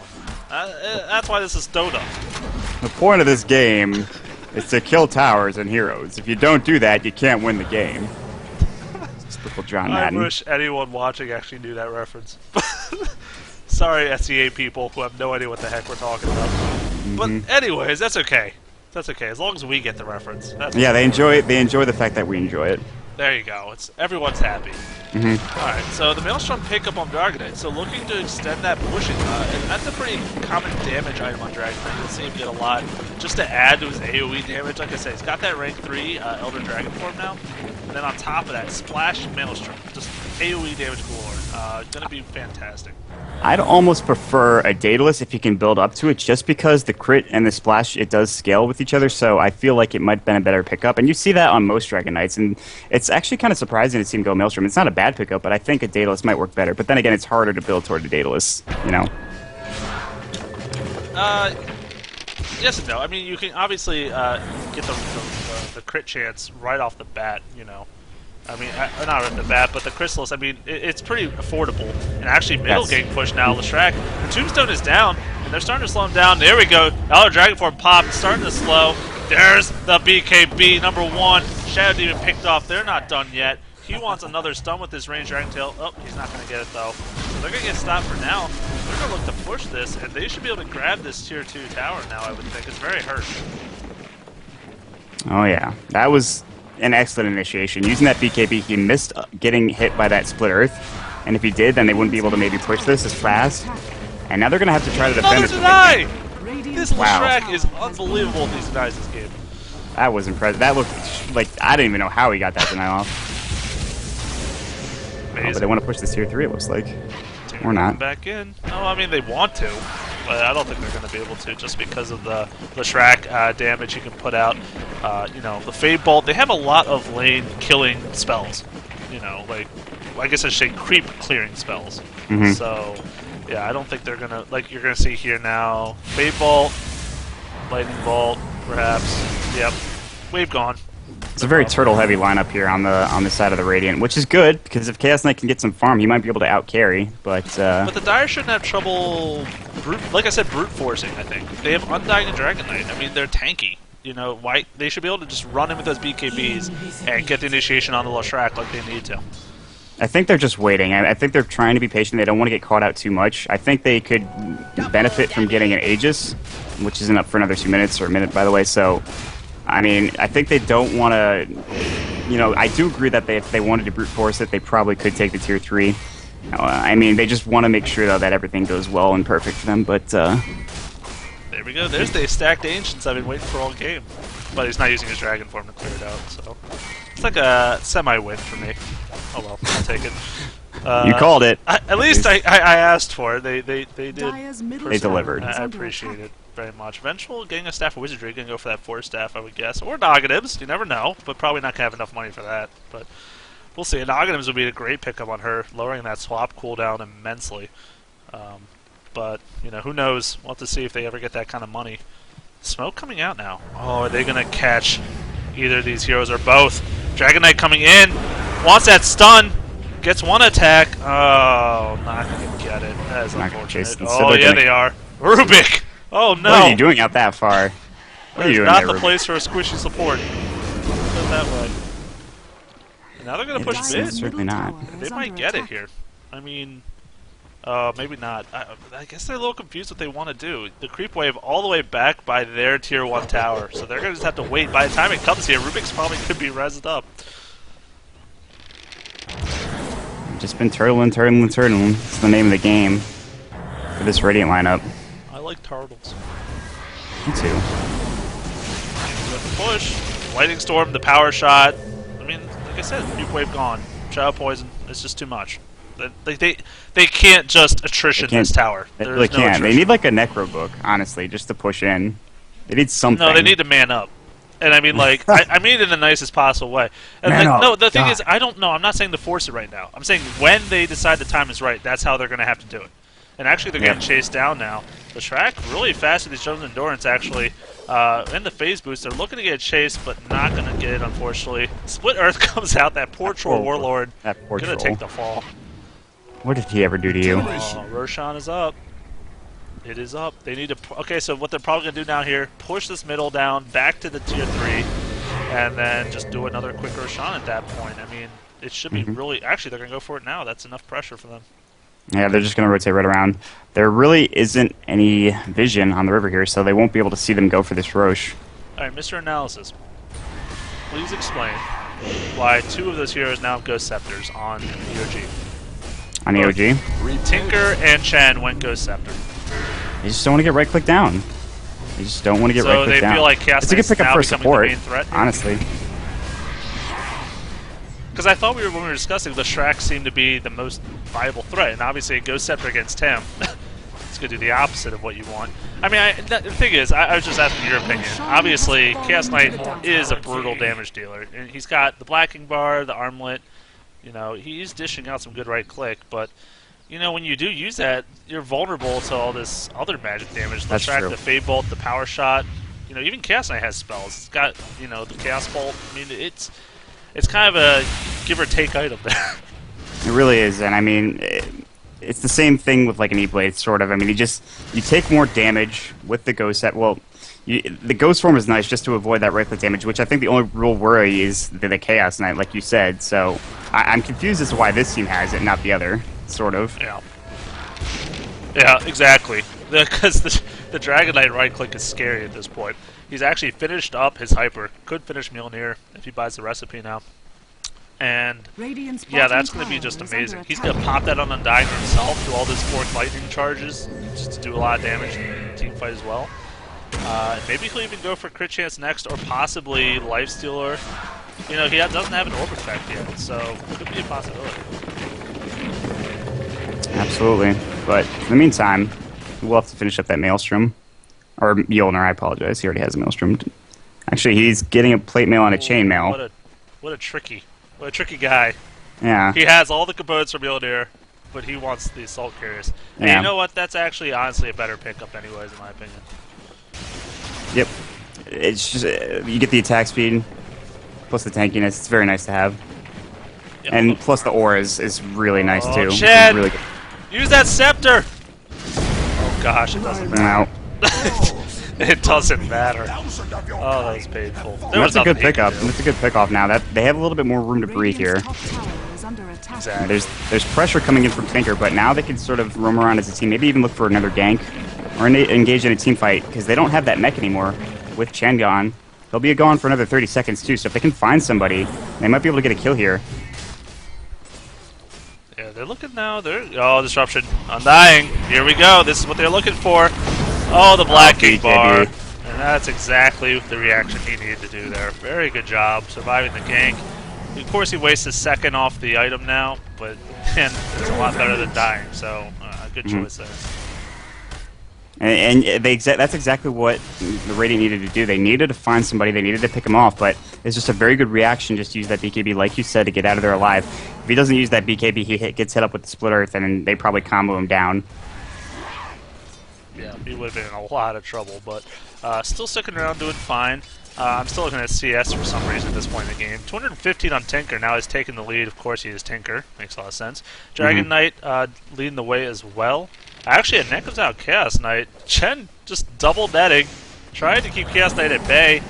That's why this is Dota. The point of this game is to kill towers and heroes. If you don't do that, you can't win the game. It's typical John I Madden. wish anyone watching actually knew that reference. Sorry, SEA people who have no idea what the heck we're talking about. But anyways, that's okay. That's okay, as long as we get the reference. That's Yeah, they enjoy the fact that we enjoy it. There you go. Everyone's happy. Alright, so the Maelstrom pickup on Dragonite. So looking to extend that pushing. And that's a pretty common damage item on Dragonite. You'll see him get a lot. Just to add to his AoE damage, like I said, he's got that rank 3 Elder Dragon form now. And then on top of that, Splash Maelstrom. Just AoE damage galore. Gonna be fantastic. I'd almost prefer a Daedalus if you can build up to it, just because the crit and the splash, it does scale with each other, so I feel like it might have been a better pickup. And you see that on most Dragon Knights, and it's actually kind of surprising to see him go Maelstrom. It's not a bad pickup, but I think a Daedalus might work better. But then again, it's harder to build toward a Daedalus, you know? Yes and no. I mean, you can obviously get the crit chance right off the bat, you know. I mean, not right off the bat, but the Chrysalis, I mean, it's pretty affordable. And actually, middle getting pushed now, Leshrac. The Tombstone is down, and they're starting to slow him down. There we go. Elder Dragon Form popped, starting to slow. There's the BKB, #1. Shadow Demon picked off. They're not done yet. He wants another stun with his ranged Dragon Tail. Oh, he's not going to get it, though. So they're going to get stopped for now. They're going to look to push this, and they should be able to grab this Tier 2 tower now, I would think. It's very hurt. Oh, yeah. That was an excellent initiation. Using that BKB, he missed getting hit by that Split Earth. And if he did, then they wouldn't be able to maybe push this as fast. And now they're going to have to try to defend Another this. deny! This Leshrac is unbelievable if he denies this game. That was impressive. That looked like, I didn't even know how he got that deny off. Oh, but they want to push this Tier 3, it looks like. Or not. Back in. No, I mean, they want to, but I don't think they're going to be able to just because of the Leshrac damage he can put out. You know, the Fade Bolt, they have a lot of lane killing spells. You know, like, I guess I should say creep clearing spells. So, yeah, I don't think they're going to, like you're going to see here now, Fade Bolt, Lightning Bolt, perhaps. Yep. Wave gone. It's a very turtle-heavy lineup here on the side of the Radiant, which is good, because if Chaos Knight can get some farm, he might be able to out-carry, but the Dire shouldn't have trouble, like I said, brute forcing, I think. They have Undying and Dragon Knight. I mean, they're tanky. You know, why they should be able to just run in with those BKBs and get the initiation on the Leshrac like they need to. I think they're just waiting. I think they're trying to be patient. They don't want to get caught out too much. I think they could benefit from getting an Aegis, which isn't up for another 2 minutes, or a minute, by the way, so I mean, I think they don't want to, you know, I do agree that if they wanted to brute force it, they probably could take the Tier 3. I mean, they just want to make sure, though, that everything goes well and perfect for them, but there we go. There's the stacked Ancients I've been waiting for all game. But he's not using his Dragon Form to clear it out, so it's like a semi-win for me. Oh well, I'll take it. You called it. At least I asked for it. They did. They delivered. I appreciate it very much. Vengeful getting a Staff of Wizardry, gonna go for that Force Staff, I would guess, or Noggatives. You never know, but probably not gonna have enough money for that. But we'll see. Noggatives would be a great pickup on her, lowering that swap cooldown immensely. But you know, who knows? We'll have to see if they ever get that kind of money. Smoke coming out now. Oh, are they gonna catch either of these heroes or both? Dragon Knight coming in, wants that stun. Gets one attack. Oh, not gonna get it. That is unfortunate. Oh, yeah, they are. Rubik! Oh, no. What are you doing out that far? What are you doing not there, the Rubik? place for a squishy support. Put it that way. And now they're gonna push mid. Certainly not. They might get it here. I mean, maybe not. I guess they're a little confused what they want to do. The creep wave all the way back by their Tier 1 tower. So they're gonna just have to wait. By the time it comes here, Rubik's probably could be rezzed up. Just been turtling. It's the name of the game for this Radiant lineup. I like turtles. Me too. Push. Lightning Storm, the power shot. I mean, like I said, Nuke Wave gone. Shadow Poison, it's just too much. They can't just attrition this tower. They There's really no can't. attrition. They need like a Necro book, honestly, just to push in. They need something. No, they need to man up. And I mean, like, I mean it in the nicest possible way. And Man like, up, no, the thing die. is, I don't know. I'm not saying to force it right now. I'm saying when they decide the time is right, that's how they're going to have to do it. And actually, they're getting chased down now. The track really fast with these Jones Endurance, actually. In the phase boost, they're looking to get chased, but not going to get it, unfortunately. Split Earth comes out. That poor Troll Warlord That poor going to troll. take the fall. What did he ever do to you? Oh, Roshan is up. It is up. They need to... Okay, so what they're probably going to do down here, push this middle down back to the tier 3, and then just do another quick Roshan at that point. I mean, it should be really... Actually, they're going to go for it now. That's enough pressure for them. Yeah, they're just going to rotate right around. There really isn't any vision on the river here, so they won't be able to see them go for this Roche. All right, Mr. Analysis, please explain why 2 of those heroes now have Ghost Scepters on EOG. On EOG. Tinker and Chen went Ghost Scepter. They just don't want to get right-click down. They just don't want to get So right-click down. they feel like Chaos it's a good Knight's pickup now for becoming support, the main threat here? honestly. Because I thought when we were discussing, the Shrek seemed to be the most viable threat, and obviously a Ghost Scepter against him, it's going to do the opposite of what you want. I mean, the thing is, I was just asking your opinion. Obviously, Chaos Knight is a brutal damage dealer, and he's got the Blacking Bar, the Armlet. You know, he's dishing out some good right-click, but you know, when you do use that, you're vulnerable to all this other magic damage. That's Track true. the Fade Bolt, the Power Shot. You know, even Chaos Knight has spells. It's got, you know, the Chaos Bolt. I mean, it's kind of a give or take item there. It really is, and I mean, it's the same thing with like an E-Blade, sort of. I mean, you take more damage with the Ghost Set. Well, the Ghost form is nice just to avoid that right-click damage, which I think the only real worry is the Chaos Knight, like you said. So I'm confused as to why this team has it, not the other, sort of. Yeah. Yeah, exactly. Because the Dragon Knight right-click is scary at this point. He's actually finished up his Hyper. Could finish Mjolnir if he buys the recipe now. And yeah, that's going to be just amazing. He's going to pop that on Undying himself, do all this Fork Lightning charges, just to do a lot of damage in the team fight as well. Maybe he'll even go for Crit Chance next, or possibly Lifestealer. You know, he doesn't have an Orb effect yet, so it could be a possibility. Absolutely. But in the meantime, we'll have to finish up that Maelstrom. Or Mjolnir, I apologize. He already has a Maelstrom. Actually, he's getting a Plate Mail and a Chain Mail. What a tricky guy. Yeah. He has all the components from Mjolnir, but he wants the Assault Carriers. And Yeah. you know what? That's actually, honestly, a better pickup anyways, in my opinion. Yep. It's just, you get the attack speed, plus the tankiness. It's very nice to have. Yep. And plus the aura is really nice too. It's Chad! really good. Use that Scepter! Oh gosh, it doesn't matter. Wow. It doesn't matter. Oh, that was painful. That's a good pickup. That's a good pickoff now. That they have a little bit more room to breathe here. Exactly. There's pressure coming in from Tinker, but now they can sort of roam around as a team. Maybe even look for another gank or engage in a team fight because they don't have that mech anymore. With Chen gone, they'll be gone for another 30 seconds too. So if they can find somebody, they might be able to get a kill here. Yeah, they're looking now. Oh, Disruption. Undying. Here we go. This is what they're looking for. Oh, the Blacking Bar. And that's exactly the reaction he needed to do there. Very good job surviving the gank. Of course, he wastes a second off the item now, but it's a lot better than dying, so good choice there. And that's exactly what the Radiant needed to do. They needed to find somebody. They needed to pick him off, but it's just a very good reaction just to use that BKB, like you said, to get out of there alive. If he doesn't use that BKB, he gets hit up with the Split Earth, and they probably combo him down. Yeah, he would have been in a lot of trouble, but still sticking around, doing fine. I'm still looking at CS for some reason at this point in the game. 215 on Tinker. Now he's taking the lead. Of course, he is Tinker. Makes a lot of sense. Dragon Knight leading the way as well. Actually, a net comes out Chaos Knight. Chen just double netting. Trying to keep Chaos Knight at bay,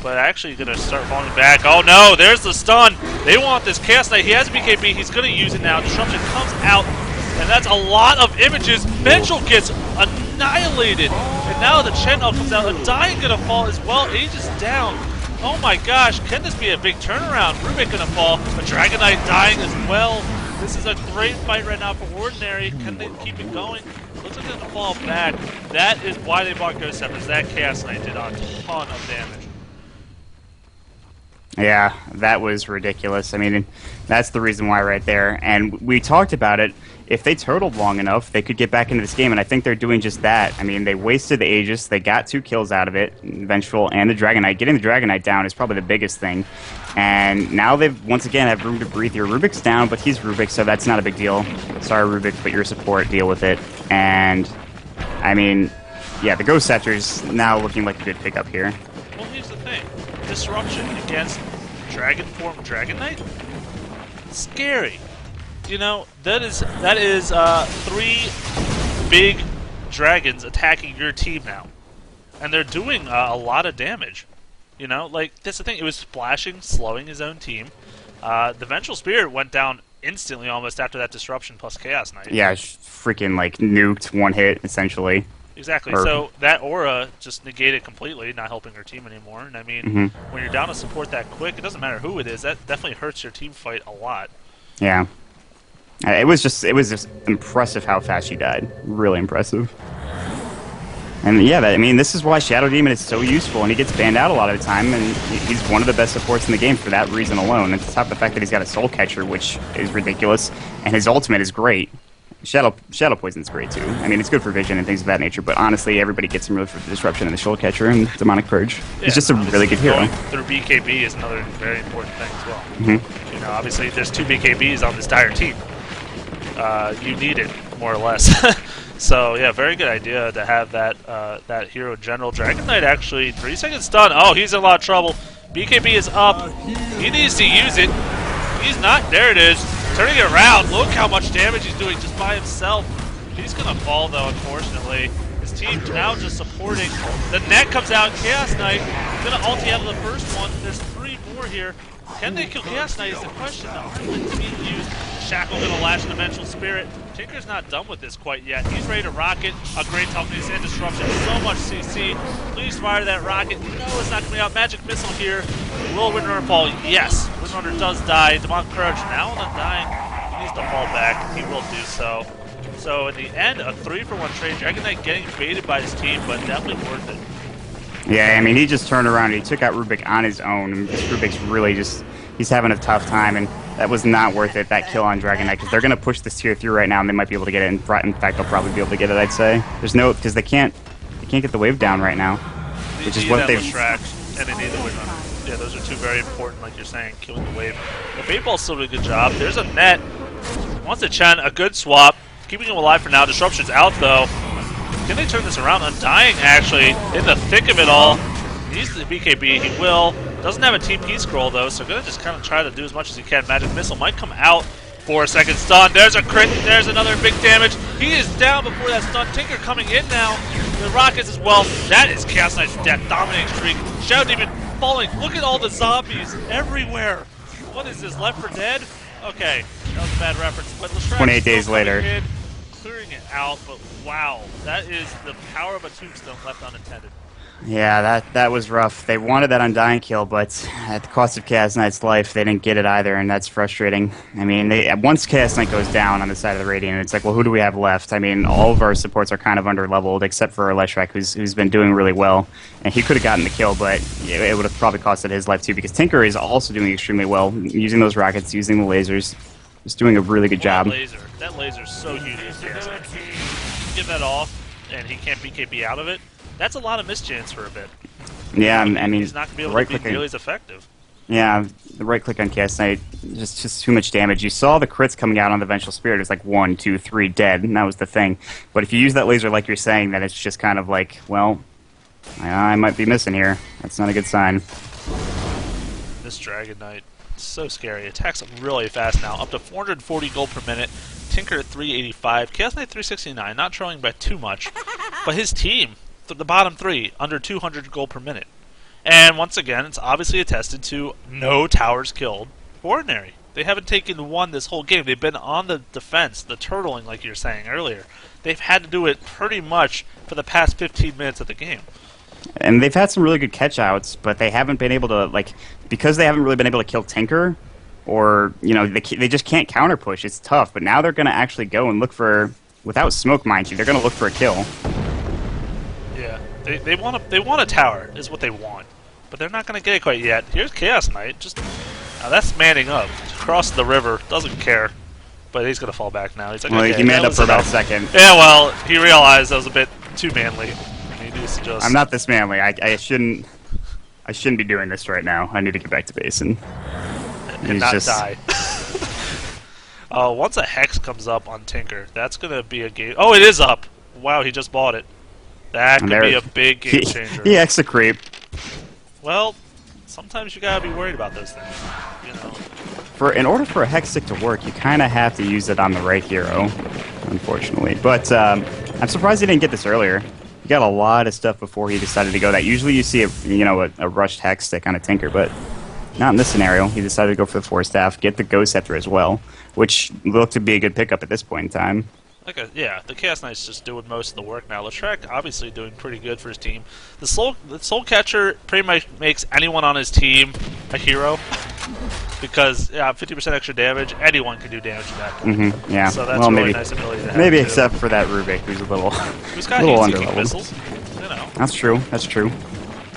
but actually going to start falling back. Oh no, there's the stun. They want this Chaos Knight. He has a BKB. He's going to use it now. Disruption comes out, and that's a lot of images. Vengeful gets annihilated. And now the Chen ult comes out. Undying going to fall as well. Aegis down. Oh my gosh, can this be a big turnaround? Rubik going to fall, but Dragon Knight dying as well. This is a great fight right now for Ordinary. Can they keep it going? Looks like they're going to fall back. That is why they bought Ghost Scepters. That Chaos Knight did a ton of damage. Yeah, that was ridiculous. I mean, that's the reason why right there. And we talked about it. If they turtled long enough, they could get back into this game, and I think they're doing just that. I mean, they wasted the Aegis. They got 2 kills out of it, Vengeful and the Dragon Knight. Getting the Dragon Knight down is probably the biggest thing. And now they've, once again, have room to breathe here. Rubik's down, but he's Rubik, so that's not a big deal. Sorry, Rubik, but your support, deal with it. And, I mean, yeah, the Ghost Scepter's now looking like a good pickup here. Well, here's the thing. Disruption against Dragon Form Dragon Knight? Scary. You know, that is 3 big dragons attacking your team now. And they're doing a lot of damage. You know, like, that's the thing. It was splashing, slowing his own team. The Vengeful Spirit went down instantly almost after that Disruption plus Chaos Knight. Yeah, freaking, like, nuked one hit, essentially. Exactly. So that aura just negated completely, not helping her team anymore. And I mean, when you're down to support that quick, it doesn't matter who it is. That definitely hurts your team fight a lot. Yeah. It was just impressive how fast she died. Really impressive. And yeah, I mean, this is why Shadow Demon is so useful, and he gets banned out a lot of the time, and he's one of the best supports in the game for that reason alone. And to top the fact that he's got a Soul Catcher, which is ridiculous, and his ultimate is great. Shadow Poison is great too. I mean, it's good for vision and things of that nature, but honestly, everybody gets him really for the Disruption and the Soul Catcher and Demonic Purge. Yeah, he's just a really good hero. Going through BKB is another very important thing as well. You know, obviously, there's 2 BKBs on this dire team. You need it, more or less. So, yeah, very good idea to have that hero in general. Dragon Knight actually, 3 seconds stun. Oh, he's in a lot of trouble. BKB is up. He needs to use it. He's not. There it is. Turning it around. Look how much damage he's doing just by himself. He's going to fall, though, unfortunately. His team now just supporting. The net comes out. Chaos Knight going to ulti out of the first one. There's 3 more here. Can they kill Chaos Knight is the question. The Armlet's being used. Shackle going to lash the Dimensional Spirit. Tinker's not done with this quite yet. He's ready to rocket. A great toughness and disruption. So much CC. Please fire that rocket. No, it's not coming out. Magic Missile here. Will Windrunner fall? Yes. Windrunner does die. Demonic Courage now not dying. He needs to fall back. He will do so. So in the end, a 3-for-1 trade. Dragon Knight getting baited by his team, but definitely worth it. Yeah, I mean, he just turned around and he took out Rubik on his own. And Rubik's really just, he's having a tough time, and that was not worth it, that kill on Dragon Knight, because they're going to push this tier through right now, and they might be able to get it. In fact, they'll probably be able to get it, I'd say. There's no, because they can't get the wave down right now, which is what they've... And they need the Windrunner. Yeah, those are 2 very important, like you're saying, killing the wave. The Baitball's still doing a good job. There's a net. Wants to Chen, a good swap. Keeping him alive for now. Disruption's out, though. Can they turn this around? Undying, actually, in the thick of it all. Needs the BKB. He will. Doesn't have a TP scroll, though, so going to just kind of try to do as much as he can. Magic Missile might come out. 4-second stun. There's a crit. There's another big damage. He is down before that stun. Tinker coming in now. The Rockets as well. That is Chaos Knight's death. Dominating streak. Shadow Demon falling. Look at all the zombies everywhere. What is this, Left 4 Dead? Okay, that was a bad reference. But 28 days later. Clearing it out, but wow. That is the power of a tombstone left unintended. Yeah, that was rough. They wanted that Undying kill, but at the cost of Chaos Knight's life, they didn't get it either, and that's frustrating. I mean, once Chaos Knight goes down on the side of the Radiant, it's like, well, who do we have left? I mean, all of our supports are kind of under-leveled, except for Leshrac, who's been doing really well. And he could have gotten the kill, but it would have probably costed his life too, because Tinker is also doing extremely well, using those rockets, using the lasers. Just doing a really good job. That laser's so huge. Give that off, and he can't BKB out of it. That's a lot of mischance for a bit. Yeah, I mean, he's not going to be able to be nearly as effective. Yeah, the right click on Chaos Knight, just too much damage. You saw the crits coming out on the Vengeful Spirit. It was like 1, 2, 3 dead, and that was the thing. But if you use that laser like you're saying, then it's just kind of like, well, I might be missing here. That's not a good sign. This Dragon Knight, so scary. Attacks really fast now, up to 440 gold per minute. Tinker at 385. Chaos Knight 369, not trailing by too much. But his team, the bottom 3, under 200 gold per minute. And once again, it's obviously attested to no towers killed for Ordinary. They haven't taken one this whole game. They've been on the defense, the turtling like you were saying earlier. They've had to do it pretty much for the past 15 minutes of the game. And they've had some really good catch-outs, but they haven't been able to, like, because they haven't really been able to kill Tinker, or, you know, they just can't counter-push. It's tough, but now they're going to actually go and look for, without smoke, mind you, they're going to look for a kill. Yeah, they want a tower, is what they want. but they're not going to get it quite yet. Here's Chaos Knight. Just now that's manning up. Across the river. Doesn't care. But he's going to fall back now. He's like, Well, okay, he manned up was for about a enough. second. Yeah, well, he realized that was a bit too manly. And he needs to just... I'm not this manly. I shouldn't be doing this right now. I need to get back to base and and not die. Once a Hex comes up on Tinker, that's going to be a game... Oh, it is up! Wow, he just bought it. That could be a big game changer. He Hex a creep. Well, sometimes you gotta be worried about those things, you know. In order for a Hex stick to work, you kind of have to use it on the right hero, unfortunately. But I'm surprised he didn't get this earlier. He got a lot of stuff before he decided to go that. Usually you see a rushed Hex stick on a Tinker, but not in this scenario. He decided to go for the Force Staff, get the Ghost Scepter as well, which looked to be a good pickup at this point in time. Yeah, the Chaos Knight's just doing most of the work now. Leshrac obviously doing pretty good for his team. The Soul Catcher pretty much makes anyone on his team a hero because 50% extra damage. Anyone can do damage at that point. Yeah. So that's maybe, nice ability to have. Maybe too. except for that Rubik, who's a little, Who's got little heat-seeking underleveled. missiles. You know. That's true. That's true.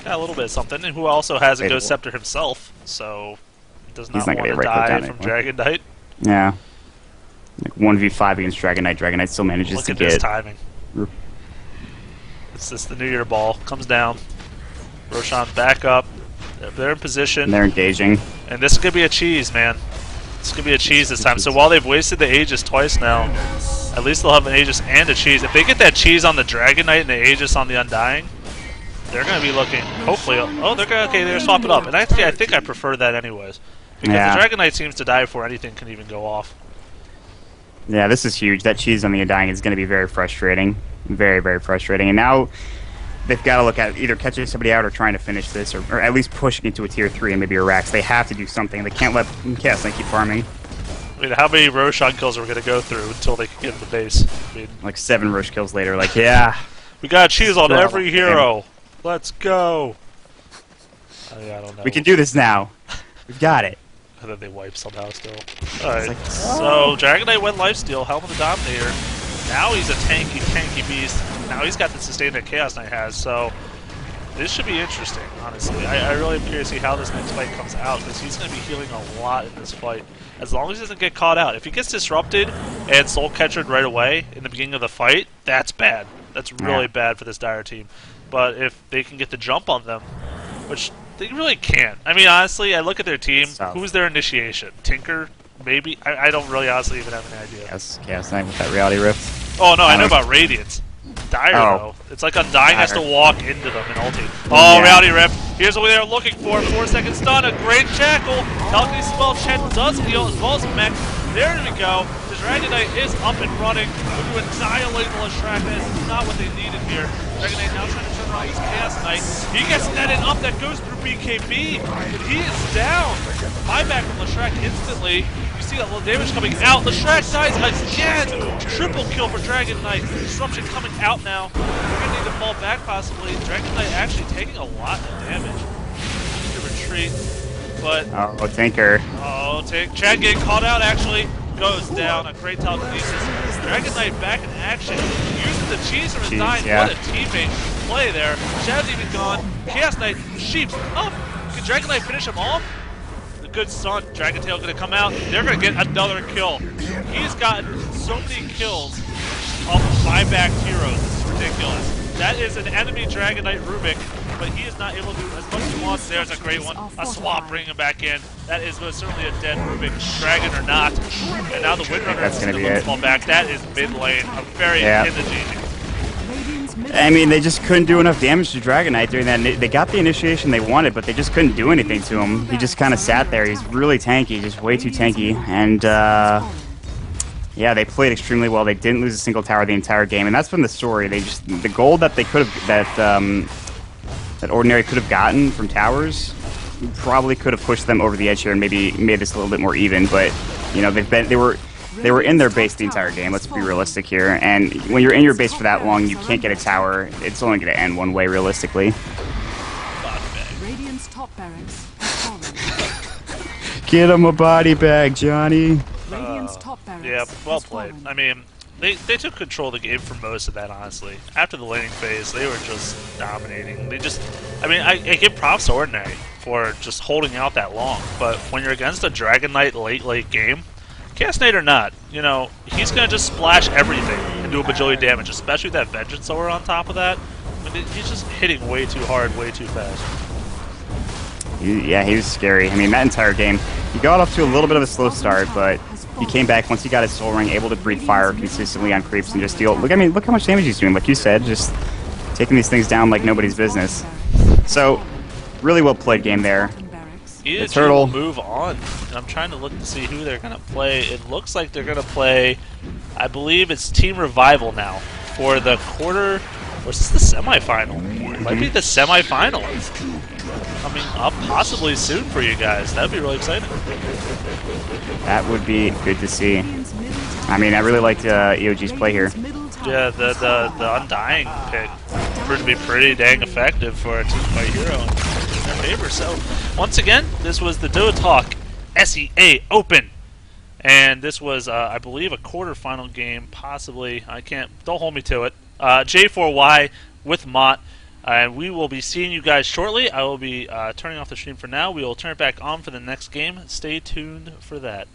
Got a little bit of something, and who also has a Debatable. Ghost Scepter himself, so does not He's not want gonna to get right clicked die on from anymore. Dragon Knight. Yeah. Like 1v5 against Dragon Knight. Dragon Knight still manages Look to at this get. timing. It's just the New Year ball. Comes down. Roshan back up. They're in position. They're engaging. And this is going to be a cheese, man. This is going to be a cheese this time. So while they've wasted the Aegis twice now, at least they'll have an Aegis and a cheese. If they get that cheese on the Dragon Knight and the Aegis on the Undying, they're going to be looking, hopefully, oh, they're going to, okay, they're going to swap it up. And actually, I think I prefer that anyways. Because the Dragon Knight seems to die before anything can even go off. Yeah, this is huge. That cheese on the Undying is going to be very frustrating. Very, very frustrating. And now they've got to look at either catching somebody out or trying to finish this, or at least pushing into a tier 3 and maybe a Rax. They have to do something. They can't let Chaos Knight keep farming. I mean, how many Roshan kills are we going to go through until they can get to the base? I mean, Like 7 Rosh kills later, like, yeah. we got cheese on Still every have hero. Let's go. I don't know. We can do this now. We've got it. And then they wipe somehow still. Alright, like, so Dragon Knight went lifesteal, Helm of the Dominator. Now he's a tanky beast. Now he's got the sustain that Chaos Knight has, so this should be interesting, honestly. I really am curious to see how this next fight comes out, because he's going to be healing a lot in this fight. As long as he doesn't get caught out. If he gets disrupted and Soul Catchered right away in the beginning of the fight, that's bad. That's really bad for this Dire team. But if they can get the jump on them, which they really can't. I mean, honestly, I look at their team. Who's their initiation? Tinker? Maybe? I don't really honestly even have any idea. Yes, Chaos Knight with that Reality Rift. Oh, no, I know about Radiance. Dire, though. It's like Undying has to walk into them in ulti. Oh, Reality Rift. Here's what they're looking for. 4-second stun. A great shackle. Telekinesis spell. Chen does heal as well as Mech. There we go. The Dragon Knight is up and running. We're going to annihilate the Leshrac. That is not what they needed here. Dragon Knight now trying to turn around this Chaos Knight. He gets netted up. That goes through BKB. And he is down. Buyback from Leshrac instantly. You see that little damage coming out. Leshrac dies again. Triple kill for Dragon Knight. Disruption coming out now. They're going to need to fall back possibly. Dragon Knight actually taking a lot of damage. Need to retreat. But Oh, Tinker. Chad getting caught out actually goes down. A great telekinesis. Dragon Knight back in action. Using the cheese from his dying. What a teammate play there. Chad's even gone. Chaos Knight, Sheeps up. Can Dragon Knight finish him off? The good son. Dragon Tail gonna come out. They're gonna get another kill. He's gotten so many kills off of buyback heroes. This is ridiculous. That is an enemy Dragon Knight Rubik, but he is not able to do as much as he wants. There's a great one. A swap bringing him back in. That is most certainly a dead Rubik, Dragon or not. And now the Windrunner is going to fall back. That is mid lane. A very in the GG. I mean, they just couldn't do enough damage to Dragon Knight during that. They got the initiation they wanted, but they just couldn't do anything to him. He just kind of sat there. He's really tanky, just way too tanky. And yeah, they played extremely well. They didn't lose a single tower the entire game, and that's been the story. They just the gold that they could have that Ordinary could have gotten from towers probably could have pushed them over the edge here and maybe made this a little bit more even. But you know, they were in their base the entire game. Let's be realistic here. And when you're in your base for that long, you can't get a tower. It's only going to end one way realistically. Radiant's top barracks has fallen. Get him a body bag, Johnny. Radiant's top barracks Yeah, well has played. fallen. I mean, They took control of the game for most of that, honestly. After the laning phase, they were just dominating. I mean, I give props to Ordinary for just holding out that long, but when you're against a Dragon Knight late game, Cast Knight or not, you know, he's going to just splash everything and do a bajillion damage, especially with that Vengeance Aura on top of that. I mean, he's just hitting way too hard, way too fast. Yeah, he was scary. I mean, that entire game, he got off to a little bit of a slow start, but he came back once he got his Soul Ring, able to breathe fire consistently on creeps and just deal. Look how much damage he's doing. Like you said, just taking these things down like nobody's business. So, really well played game there. The Turtle will move on. And I'm trying to look to see who they're going to play. It looks like they're going to play, I believe it's Team Revival now for the quarter. Was this the semifinal? It might be the semifinal. Coming up possibly soon for you guys. That'd be really exciting. That would be good to see. I mean, I really liked EOG's play here. Yeah, the Undying pick proved to be pretty dang effective for a team fight hero in their favor. So, once again, this was the DotaTalk SEA Open. And this was, I believe, a quarterfinal game, possibly. Don't hold me to it. J4Y with Mott. And we will be seeing you guys shortly. I will be turning off the stream for now. We will turn it back on for the next game. Stay tuned for that.